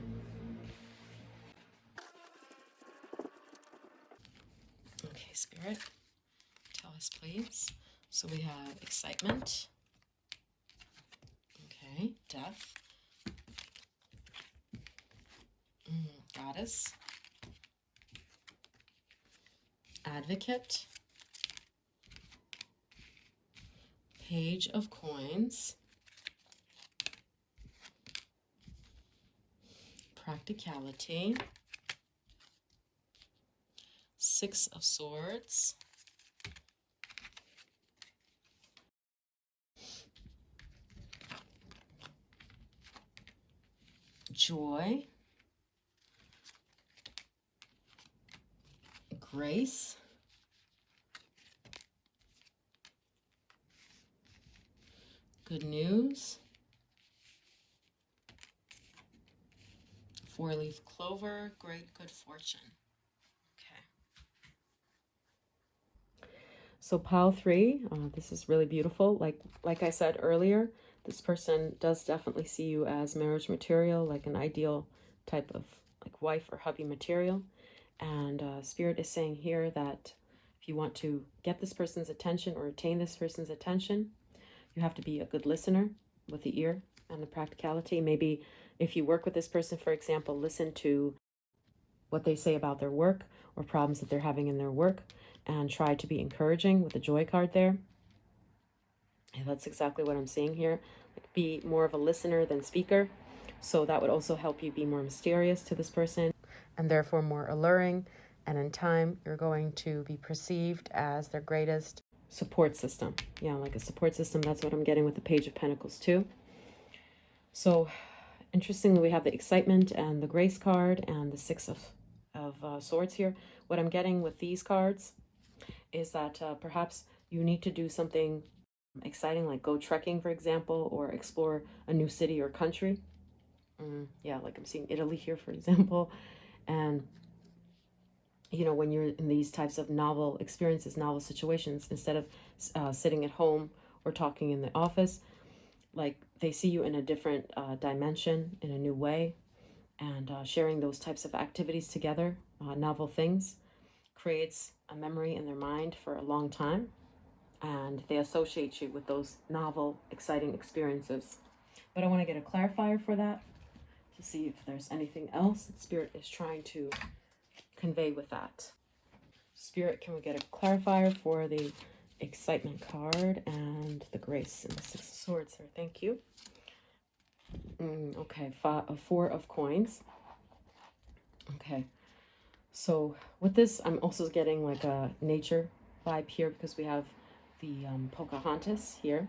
Okay, Spirit, tell us please. So we have excitement. Okay, death. Goddess. Advocate. Page of Coins. Practicality. Six of Swords. Joy. Grace. Good news. Four-leaf clover. Great good fortune. Okay. So pile 3, this is really beautiful. Like I said earlier, this person does definitely see you as marriage material, like an ideal type of like wife or hubby material. And Spirit is saying here that if you want to get this person's attention or retain this person's attention, you have to be a good listener. with the ear and the practicality. Maybe if you work with this person, for example, listen to what they say about their work or problems that they're having in their work and try to be encouraging with the joy card there. And that's exactly what I'm seeing here. Like, be more of a listener than speaker. So that would also help you be more mysterious to this person and therefore more alluring. And in time, you're going to be perceived as their greatest support system. Yeah, like a support system. That's what I'm getting with the Page of Pentacles too. So interestingly, we have the excitement and the grace card and the Six of Swords here. What I'm getting with these cards is that perhaps you need to do something exciting, like go trekking, for example, or explore a new city or country. Yeah, like I'm seeing Italy here, for example. And, you know, when you're in these types of novel experiences, novel situations, instead of sitting at home or talking in the office, like they see you in a different dimension, in a new way. And sharing those types of activities together, novel things, creates a memory in their mind for a long time. And they associate you with those novel, exciting experiences. But I want to get a clarifier for that to see if there's anything else that Spirit is trying to convey with that. Spirit, can we get a clarifier for the excitement card and the grace and the Six of Swords here? Thank you. Okay, Four of Coins. Okay, so with this, I'm also getting like a nature vibe here because we have the Pocahontas here.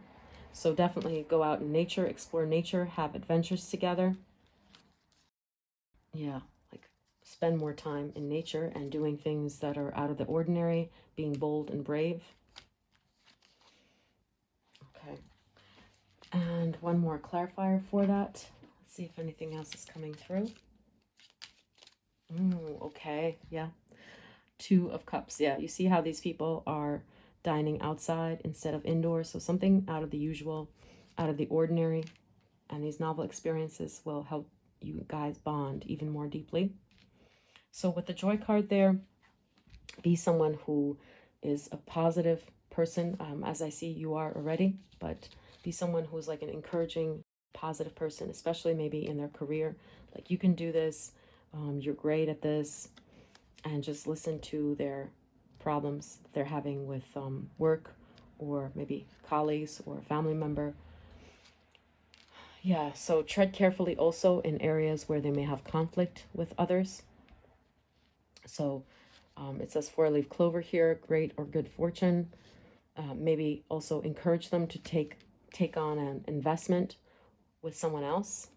So definitely go out in nature, explore nature, have adventures together. Yeah, like spend more time in nature and doing things that are out of the ordinary, being bold and brave. Okay. And one more clarifier for that. Let's see if anything else is coming through. Okay, yeah. Two of Cups. Yeah, you see how these people are dining outside instead of indoors. So something out of the usual, out of the ordinary. And these novel experiences will help you guys bond even more deeply. So with the Joy card there, be someone who is a positive person, as I see you are already, but be someone who's like an encouraging, positive person, especially maybe in their career. Like, you can do this, you're great at this, and just listen to their problems they're having with work or maybe colleagues or a family member. Yeah, so tread carefully also in areas where they may have conflict with others. So it says four-leaf clover here, great or good fortune. Maybe also encourage them to take on an investment with someone else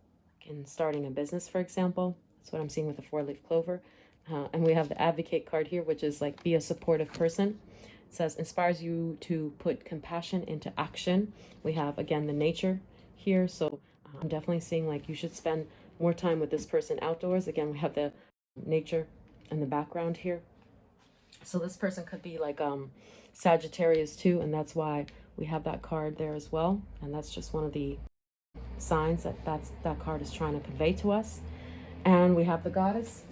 in starting a business, for example. That's what I'm seeing with the four-leaf clover. And we have the advocate card here, which is like be a supportive person. It says inspires you to put compassion into action. We have, again, the nature here. So I'm definitely seeing like you should spend more time with this person outdoors. Again, we have the nature in the background here. So this person could be like Sagittarius too, and that's why we have that card there as well. And that's just one of the signs that card is trying to convey to us. And we have the Goddess.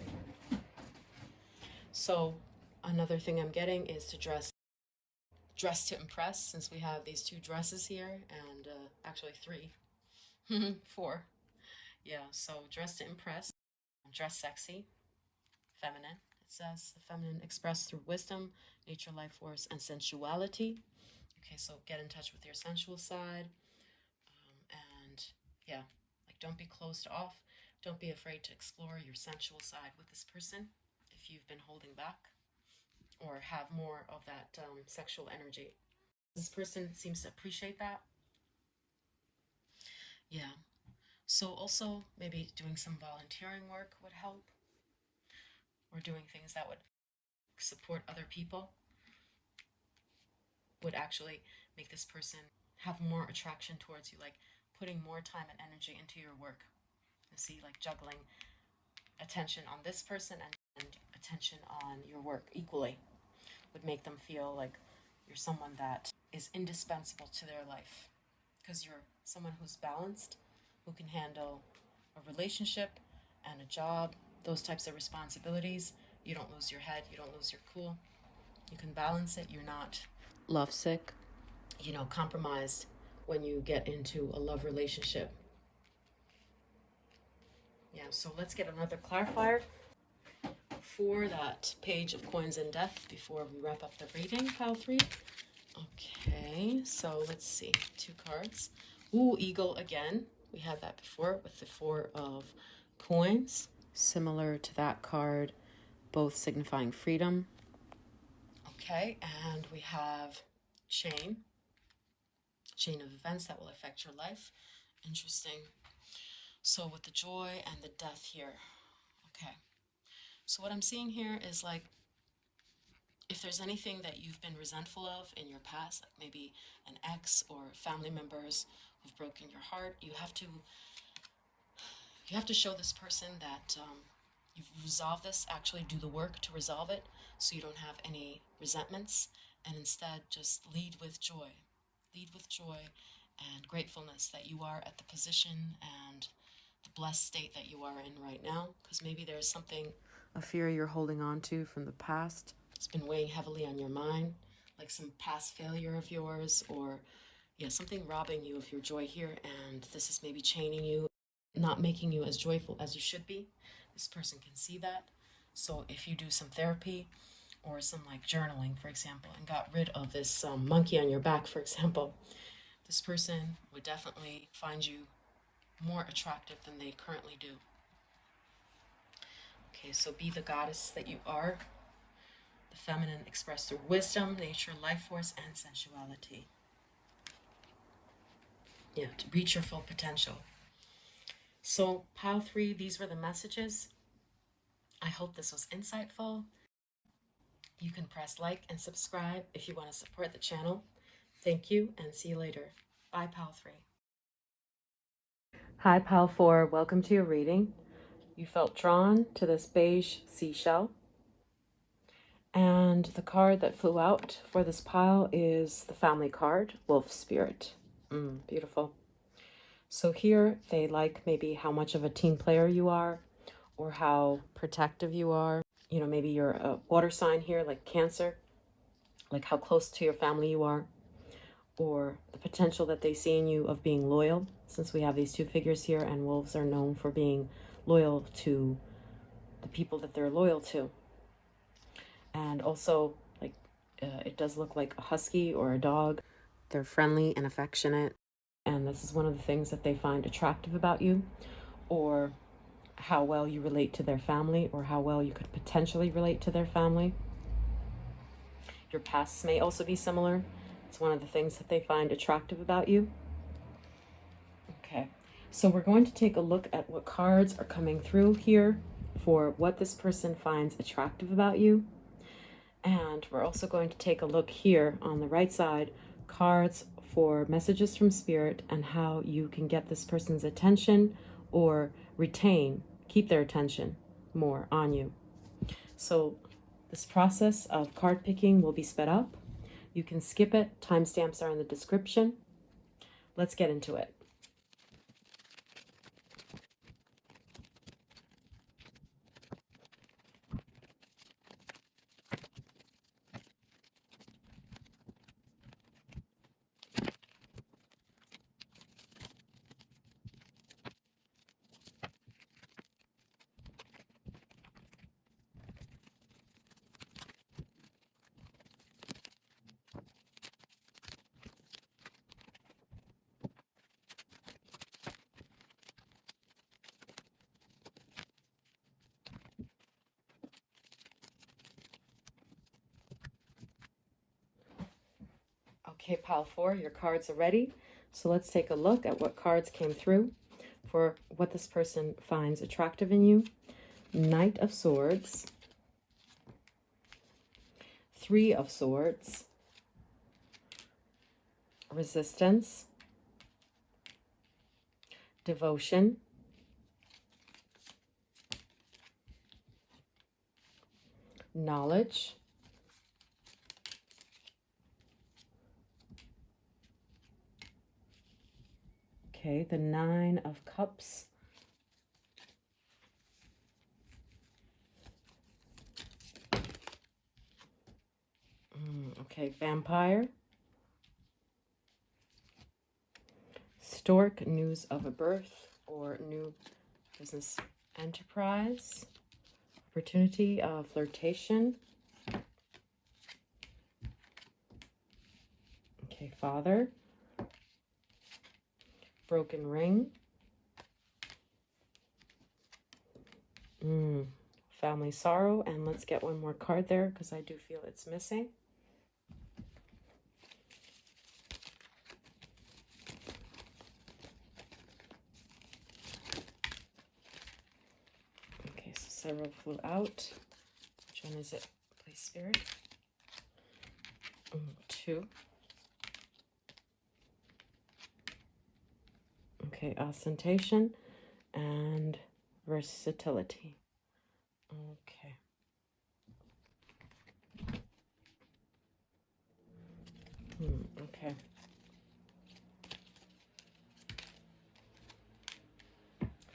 So another thing I'm getting is to dress to impress, since we have these two dresses here, and actually three, four. Yeah, so dress to impress, dress sexy, feminine. It says the feminine expressed through wisdom, nature, life force, and sensuality. Okay, so get in touch with your sensual side. And yeah, like don't be closed off. Don't be afraid to explore your sensual side with this person if you've been holding back or have more of that sexual energy. This person seems to appreciate that. Yeah. So also maybe doing some volunteering work would help, or doing things that would support other people would actually make this person have more attraction towards you, like putting more time and energy into your work. You see, like juggling attention on this person and attention on your work equally would make them feel like you're someone that is indispensable to their life, because you're someone who's balanced, who can handle a relationship and a job, those types of responsibilities. You don't lose your head, you don't lose your cool. You can balance it. You're not lovesick, compromised when you get into a love relationship. Yeah, so let's get another clarifier for that page of Coins and Death before we wrap up the reading, pile 3. Okay, so let's see. 2 cards. Ooh, eagle again. We had that before with the 4 of coins. Similar to that card, both signifying freedom. Okay, and we have chain of events that will affect your life. Interesting. So with the joy and the death here. Okay. So what I'm seeing here is like, if there's anything that you've been resentful of in your past, like maybe an ex or family members who've broken your heart, you have to show this person that you've resolved this, actually do the work to resolve it so you don't have any resentments, and instead just lead with joy. Lead with joy and gratefulness that you are at the position and the blessed state that you are in right now, because maybe there's something, a fear you're holding on to from the past. It's been weighing heavily on your mind, like some past failure of yours, or something robbing you of your joy here, and this is maybe chaining you, not making you as joyful as you should be. This person can see that. So if you do some therapy or some like journaling, for example, and got rid of this monkey on your back, for example, this person would definitely find you more attractive than they currently do. Okay, so be the goddess that you are. The feminine expressed through wisdom, nature, life force, and sensuality. Yeah, to reach your full potential. So pile 3, these were the messages. I hope this was insightful. You can press like and subscribe if you want to support the channel. Thank you and see you later. Bye, pile 3. Hi, pile 4. Welcome to your reading. You felt drawn to this beige seashell. And the card that flew out for this pile is the family card, Wolf Spirit. Beautiful. So here they like maybe how much of a team player you are, or how protective you are. You know, maybe you're a water sign here, like Cancer, like how close to your family you are, or the potential that they see in you of being loyal, since we have these 2 figures here, and wolves are known for being loyal to the people that they're loyal to. And also, like, it does look like a husky or a dog. They're friendly and affectionate, and this is one of the things that they find attractive about you, or how well you relate to their family, or how well you could potentially relate to their family. Your pasts may also be similar. It's one of the things that they find attractive about you. Okay, so we're going to take a look at what cards are coming through here for what this person finds attractive about you. And we're also going to take a look here on the right side, cards for messages from Spirit and how you can get this person's attention or keep their attention more on you. So this process of card picking will be sped up. You can skip it. Timestamps are in the description. Let's get into it. Okay, pile 4, your cards are ready. So let's take a look at what cards came through for what this person finds attractive in you. Knight of Swords, 3 of Swords, Resistance, Devotion, Knowledge, okay, the 9 of Cups, okay, Vampire, stork, news of a birth or new business enterprise, opportunity, flirtation. Okay, father, broken ring, family sorrow, and let's get one more card there because I do feel it's missing. Okay, so several flew out. Which one is it, please, Spirit? 2. Okay, ostentation and versatility. Okay. Okay.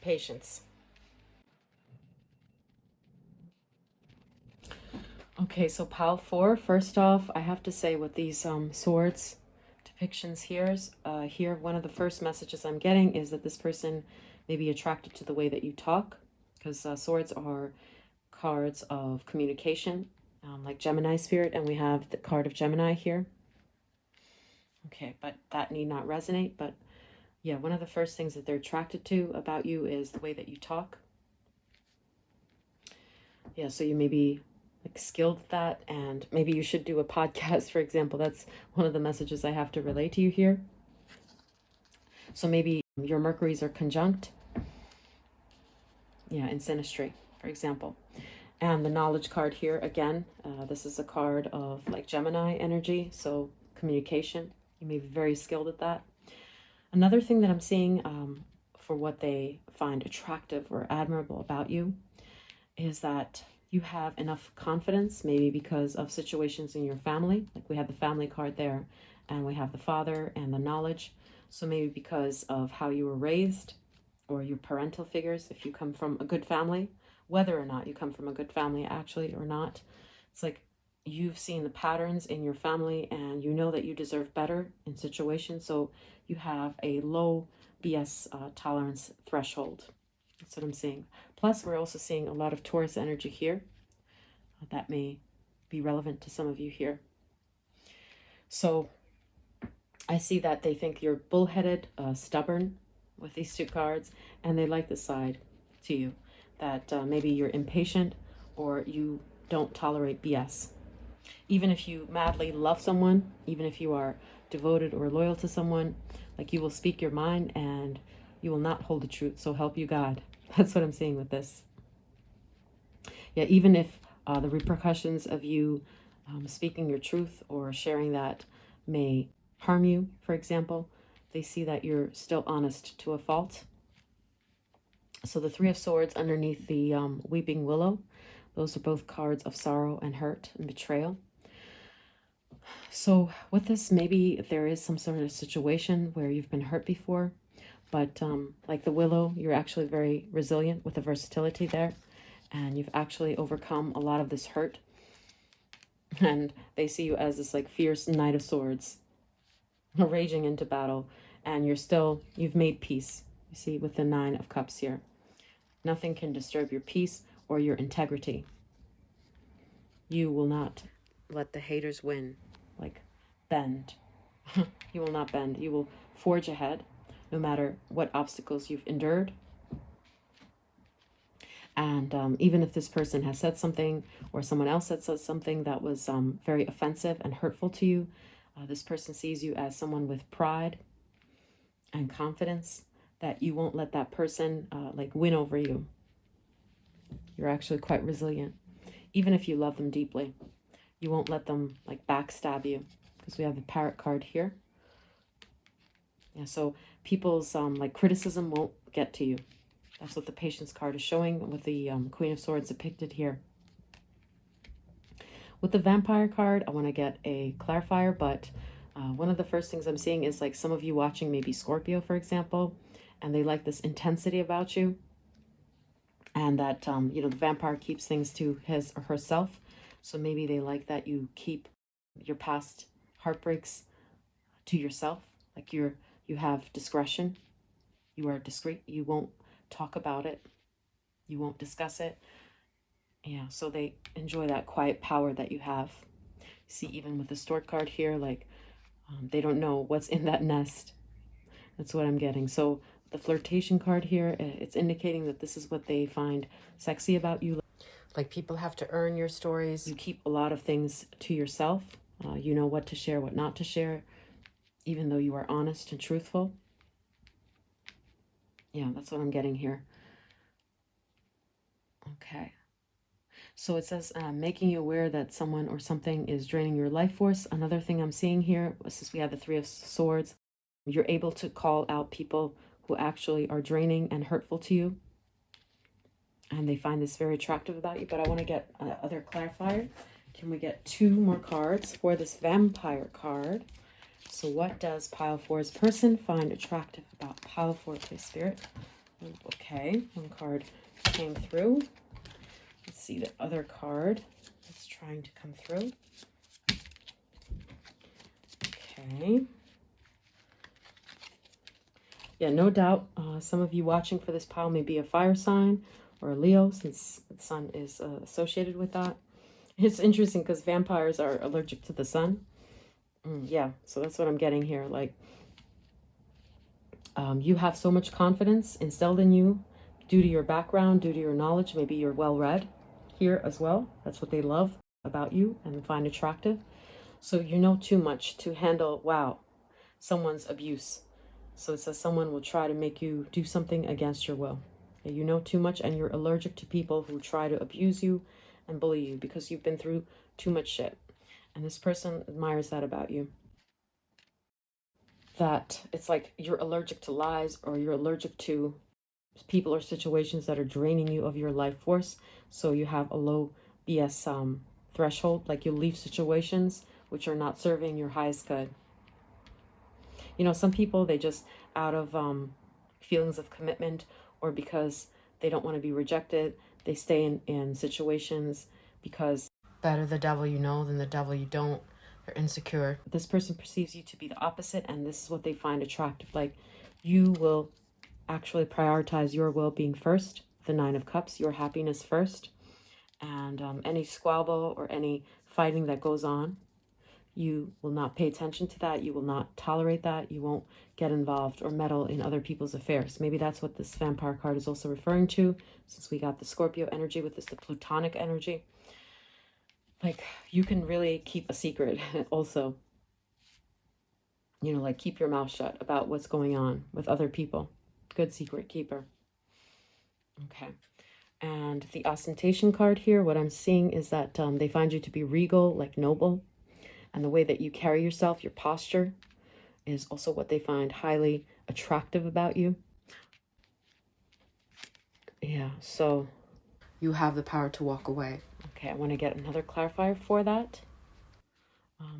Patience. Okay, so pile 4. First off, I have to say with these swords depictions here, one of the first messages I'm getting is that this person may be attracted to the way that you talk, because swords are cards of communication, like Gemini spirit, and we have the card of Gemini here. Okay, but that need not resonate. But yeah, one of the first things that they're attracted to about you is the way that you talk. Yeah, so you may be like skilled at that, and maybe you should do a podcast, for example. That's one of the messages I have to relay to you here. So maybe your Mercuries are conjunct, yeah, in synastry, for example. And the knowledge card here, again, this is a card of like Gemini energy, so communication. You may be very skilled at that. Another thing that I'm seeing for what they find attractive or admirable about you is that you have enough confidence, maybe because of situations in your family. Like we have the family card there, and we have the father and the knowledge. So maybe because of how you were raised or your parental figures, if you come from a good family, whether or not you come from a good family actually or not, it's like you've seen the patterns in your family and you know that you deserve better in situations. So you have a low BS tolerance threshold. That's what I'm seeing. Plus, we're also seeing a lot of Taurus energy here. That may be relevant to some of you here. So I see that they think you're bullheaded, stubborn with these 2 cards, and they like this side to you. That maybe you're impatient or you don't tolerate BS. Even if you madly love someone, even if you are devoted or loyal to someone, like you will speak your mind and you will not hold the truth. So help you God. That's what I'm seeing with this. Yeah, even if the repercussions of you speaking your truth or sharing that may harm you, for example, they see that you're still honest to a fault. So the 3 of Swords underneath the Weeping Willow, those are both cards of sorrow and hurt and betrayal. So with this, maybe there is some sort of situation where you've been hurt before, but like the Willow, you're actually very resilient with the versatility there, and you've actually overcome a lot of this hurt. And they see you as this like fierce Knight of Swords, raging into battle, and you've made peace. You see, with the 9 of Cups here. Nothing can disturb your peace or your integrity. You will not let the haters win, like bend. You will not bend. You will forge ahead, no matter what obstacles you've endured. And even if this person has said something or someone else has said something that was very offensive and hurtful to you, this person sees you as someone with pride and confidence, that you won't let that person like win over you. You're actually quite resilient. Even if you love them deeply, you won't let them like backstab you, because we have the Parrot card here. Yeah, so people's like criticism won't get to you. That's what the Patience card is showing with the Queen of Swords depicted here. With the Vampire card, I want to get a clarifier, but one of the first things I'm seeing is like some of you watching maybe Scorpio, for example, and they like this intensity about you. And that, you know, the vampire keeps things to his or herself. So maybe they like that you keep your past heartbreaks to yourself. Like you You have discretion. You are discreet. You won't talk about it. You won't discuss it. Yeah, so they enjoy that quiet power that you have. See, even with the Stork card here, like they don't know what's in that nest. That's what I'm getting. So the flirtation card here, it's indicating that this is what they find sexy about you. Like people have to earn your stories. You keep a lot of things to yourself. You know what to share, what not to share, even though you are honest and truthful. Yeah, that's what I'm getting here. Okay. So it says making you aware that someone or something is draining your life force. Another thing I'm seeing here, since we have the Three of Swords, you're able to call out people who actually are draining and hurtful to you. And they find this very attractive about you. But I want to get other clarifier. Can we get 2 more cards for this Vampire card? So what does Pile 4's person find attractive about Pile 4, please, Spirit? Okay, 1 card came through. Let's see the other card that's trying to come through. Okay. Yeah, no doubt some of you watching for this pile may be a fire sign or a Leo, since the sun is associated with that. It's interesting because vampires are allergic to the sun. Yeah, so that's what I'm getting here. Like, you have so much confidence instilled in you due to your background, due to your knowledge. Maybe you're well-read here as well. That's what they love about you and find attractive. So you know too much to handle, wow, someone's abuse. So it says someone will try to make you do something against your will. You know too much, and you're allergic to people who try to abuse you and bully you because you've been through too much shit. And this person admires that about you. That it's like you're allergic to lies, or you're allergic to people or situations that are draining you of your life force. So you have a low BS threshold, like you leave situations which are not serving your highest good. You know, some people, they just out of feelings of commitment, or because they don't want to be rejected, they stay in situations because better the devil you know than the devil you don't. They're insecure. This person perceives you to be the opposite, and this is what they find attractive. Like, you will actually prioritize your well-being first, the 9 of Cups, your happiness first, and any squabble or any fighting that goes on, you will not pay attention to that. You will not tolerate that. You won't get involved or meddle in other people's affairs. Maybe that's what this Vampire card is also referring to, since we got the Scorpio energy with this, the Plutonic energy. Like, you can really keep a secret also. You know, like, keep your mouth shut about what's going on with other people. Good secret keeper. Okay. And the Ostentation card here, what I'm seeing is that they find you to be regal, like noble. And the way that you carry yourself, your posture, is also what they find highly attractive about you. Yeah, so you have the power to walk away. Okay, I want to get another clarifier for that.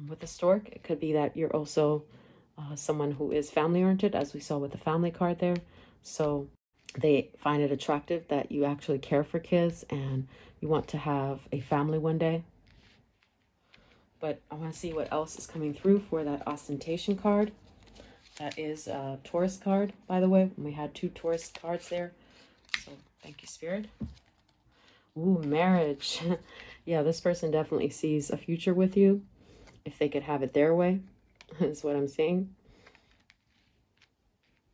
With the Stork, it could be that you're also someone who is family-oriented, as we saw with the family card there. So they find it attractive that you actually care for kids and you want to have a family one day. But I want to see what else is coming through for that Ostentation card. That is a Taurus card, by the way. We had 2 Taurus cards there. So thank you, Spirit. Ooh, marriage. Yeah, this person definitely sees a future with you. If they could have it their way, is what I'm seeing.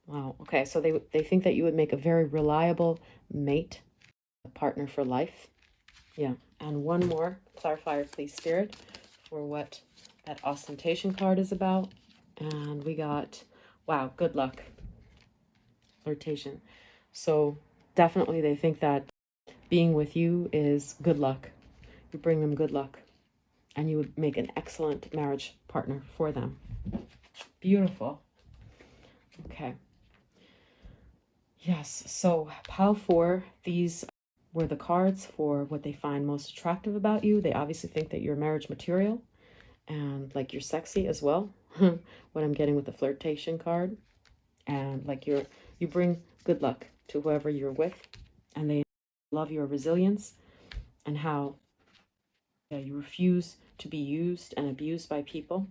Wow. Okay, so they think that you would make a very reliable mate, a partner for life. Yeah. And one more clarifier, please, Spirit, for what that Ostentation card is about. And we got, wow, good luck. Flirtation. So definitely they think that being with you is good luck. You bring them good luck. And you would make an excellent marriage partner for them. Beautiful. Okay. Yes, so pile 4, these were the cards for what they find most attractive about you. They obviously think that you're marriage material and like you're sexy as well. What I'm getting with the Flirtation card. And like you bring good luck to whoever you're with, and they love your resilience and how you refuse to be used and abused by people.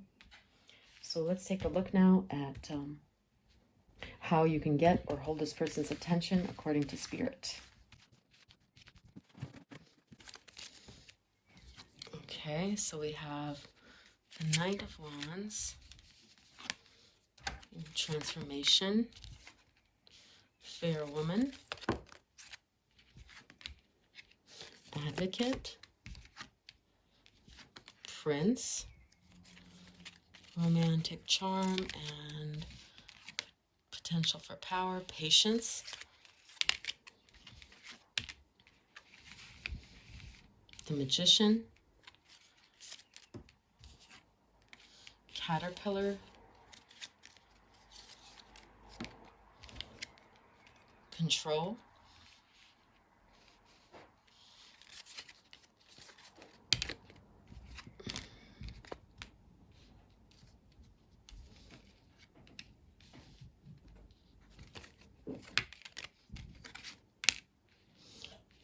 So let's take a look now at how you can get or hold this person's attention according to Spirit. Okay, so we have the Knight of Wands, Transformation, Fair Woman, Advocate, Prince, Romantic Charm, and Potential for Power, Patience, the Magician, Caterpillar, Control,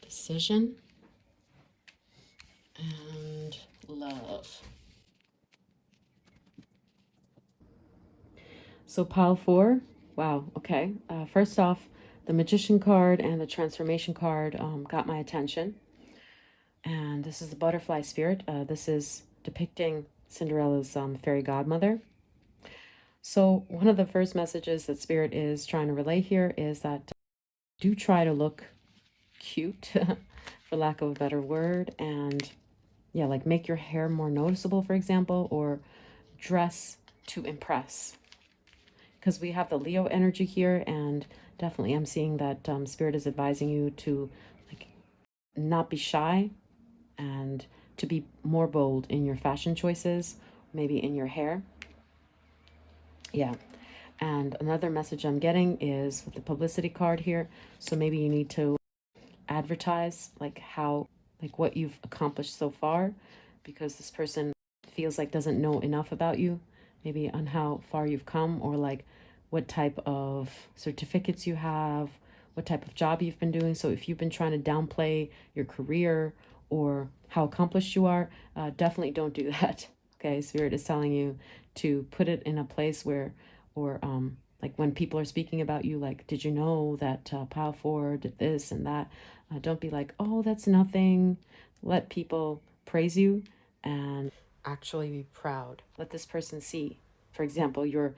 Decision, and Love. So pile 4, wow, okay. First off, the Magician card and the Transformation card got my attention. And this is the Butterfly Spirit. This is depicting Cinderella's fairy godmother. So one of the first messages that Spirit is trying to relay here is that do try to look cute, for lack of a better word, and yeah, like make your hair more noticeable, for example, or dress to impress. Because we have the Leo energy here, and definitely I'm seeing that Spirit is advising you to like not be shy and to be more bold in your fashion choices, maybe in your hair. Yeah. And another message I'm getting is with the publicity card here. So maybe you need to advertise like what you've accomplished so far, because this person feels like doesn't know enough about you, maybe on how far you've come, or like what type of certificates you have, what type of job you've been doing. So if you've been trying to downplay your career or how accomplished you are, definitely don't do that. Okay, Spirit is telling you to put it in a place where, or like when people are speaking about you, like, did you know that Pile 4 did this and that? Don't be like, oh, that's nothing. Let people praise you and actually be proud. Let this person see, for example, your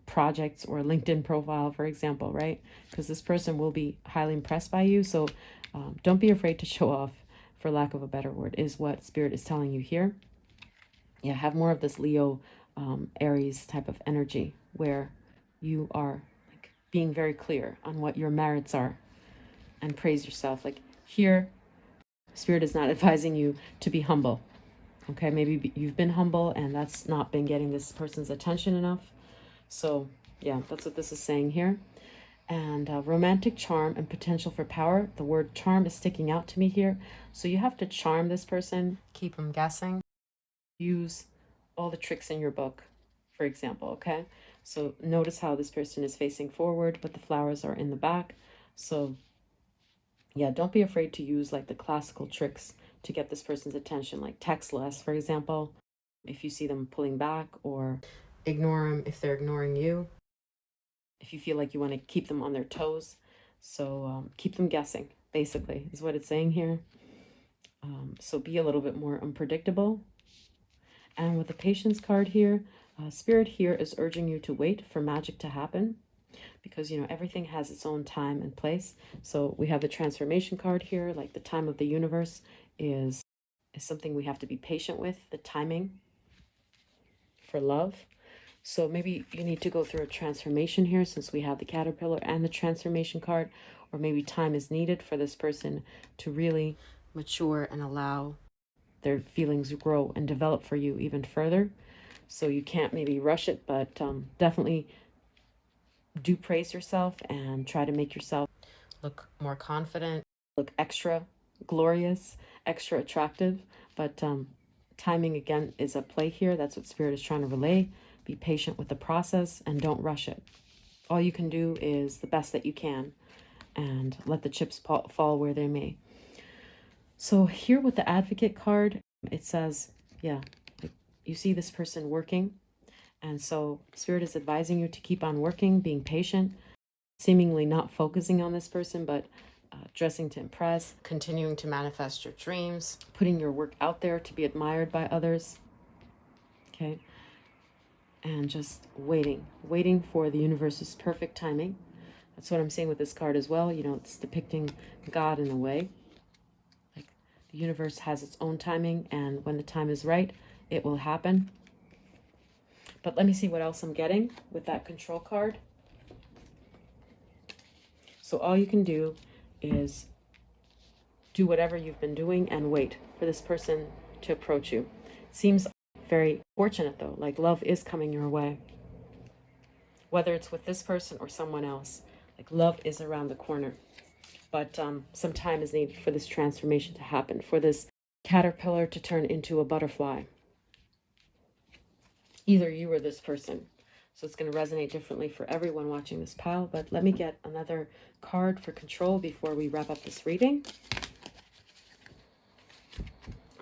projects or LinkedIn profile, for example, right? Because this person will be highly impressed by you. So don't be afraid to show off, for lack of a better word, is what Spirit is telling you here. Yeah, have more of this Leo, Aries type of energy where you are like being very clear on what your merits are and praise yourself. Like here, Spirit is not advising you to be humble. Okay, maybe you've been humble and that's not been getting this person's attention enough. So yeah, that's what this is saying here. And romantic charm and potential for power. The word charm is sticking out to me here. So you have to charm this person, keep them guessing. Use all the tricks in your book, for example, okay? So notice how this person is facing forward, but the flowers are in the back. So yeah, don't be afraid to use like the classical tricks to get this person's attention, like text less, for example, if you see them pulling back, or ignore them if they're ignoring you, if you feel like you want to keep them on their toes. So keep them guessing, basically, is what it's saying here. So be a little bit more unpredictable. And with the Patience card here, Spirit here is urging you to wait for magic to happen, because, you know, everything has its own time and place. So we have the Transformation card here, like the time of the universe is something we have to be patient with, the timing for love. So maybe you need to go through a transformation here, since we have the Caterpillar and the Transformation card, or maybe time is needed for this person to really mature and allow their feelings grow and develop for you even further. So you can't maybe rush it, but definitely do praise yourself and try to make yourself look more confident, look extra glorious, extra attractive. But timing again is at play here. That's what Spirit is trying to relay. Be patient with the process and don't rush it. All you can do is the best that you can and let the chips fall where they may. So here with the Advocate card, it says, yeah, like you see this person working And so Spirit is advising you to keep on working, being patient, seemingly not focusing on this person, but dressing to impress, continuing to manifest your dreams, putting your work out there to be admired by others. Okay. And just waiting for the universe's perfect timing. That's what I'm seeing with this card as well. You know, it's depicting God in a way. Like the universe has its own timing, and when the time is right, it will happen. But let me see what else I'm getting with that control card. So all you can do is do whatever you've been doing and wait for this person to approach you. Seems very fortunate though, like love is coming your way. Whether it's with this person or someone else, like love is around the corner. But some time is needed for this transformation to happen, for this caterpillar to turn into a butterfly. Either you or this person. So it's going to resonate differently for everyone watching this pile. But let me get another card for control before we wrap up this reading.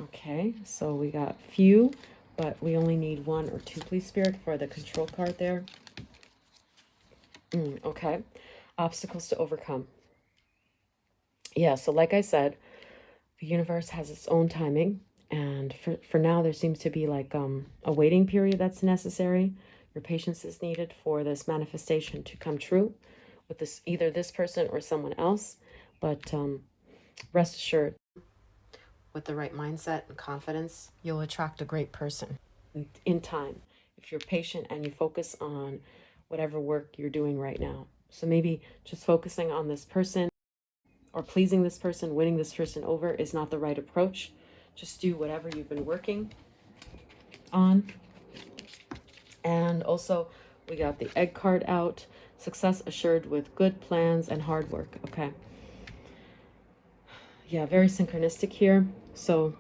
Okay, so we got few, but we only need 1 or 2, please, Spirit, for the control card there. Okay, obstacles to overcome. Yeah, so like I said, the universe has its own timing. And for now, there seems to be like a waiting period that's necessary. Your patience is needed for this manifestation to come true with this, either this person or someone else. But rest assured, with the right mindset and confidence, you'll attract a great person in time if you're patient and you focus on whatever work you're doing right now. So maybe just focusing on this person or pleasing this person, winning this person over is not the right approach. Just do whatever you've been working on. And also, we got the egg card out. Success assured with good plans and hard work. Okay. Yeah, very synchronistic here. So,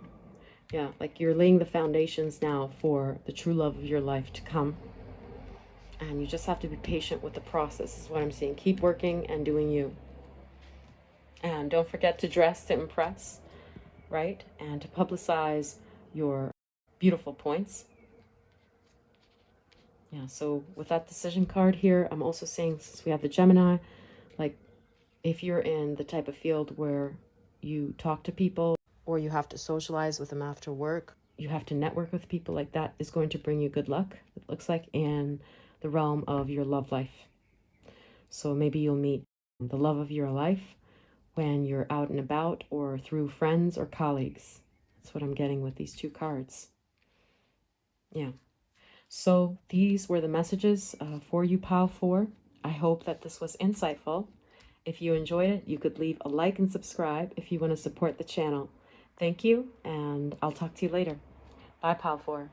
yeah, like you're laying the foundations now for the true love of your life to come. And you just have to be patient with the process, is what I'm seeing. Keep working and doing you. And don't forget to dress to impress, right? And to publicize your beautiful points. Yeah, so with that decision card here, I'm also saying, since we have the Gemini, like if you're in the type of field where you talk to people or you have to socialize with them after work, you have to network with people, like that is going to bring you good luck, it looks like, in the realm of your love life. So maybe you'll meet the love of your life when you're out and about or through friends or colleagues. That's what I'm getting with these 2 cards. Yeah. So these were the messages for you, Pile 4. I hope that this was insightful. If you enjoyed it, you could leave a like and subscribe if you want to support the channel. Thank you, and I'll talk to you later. Bye, Pile 4.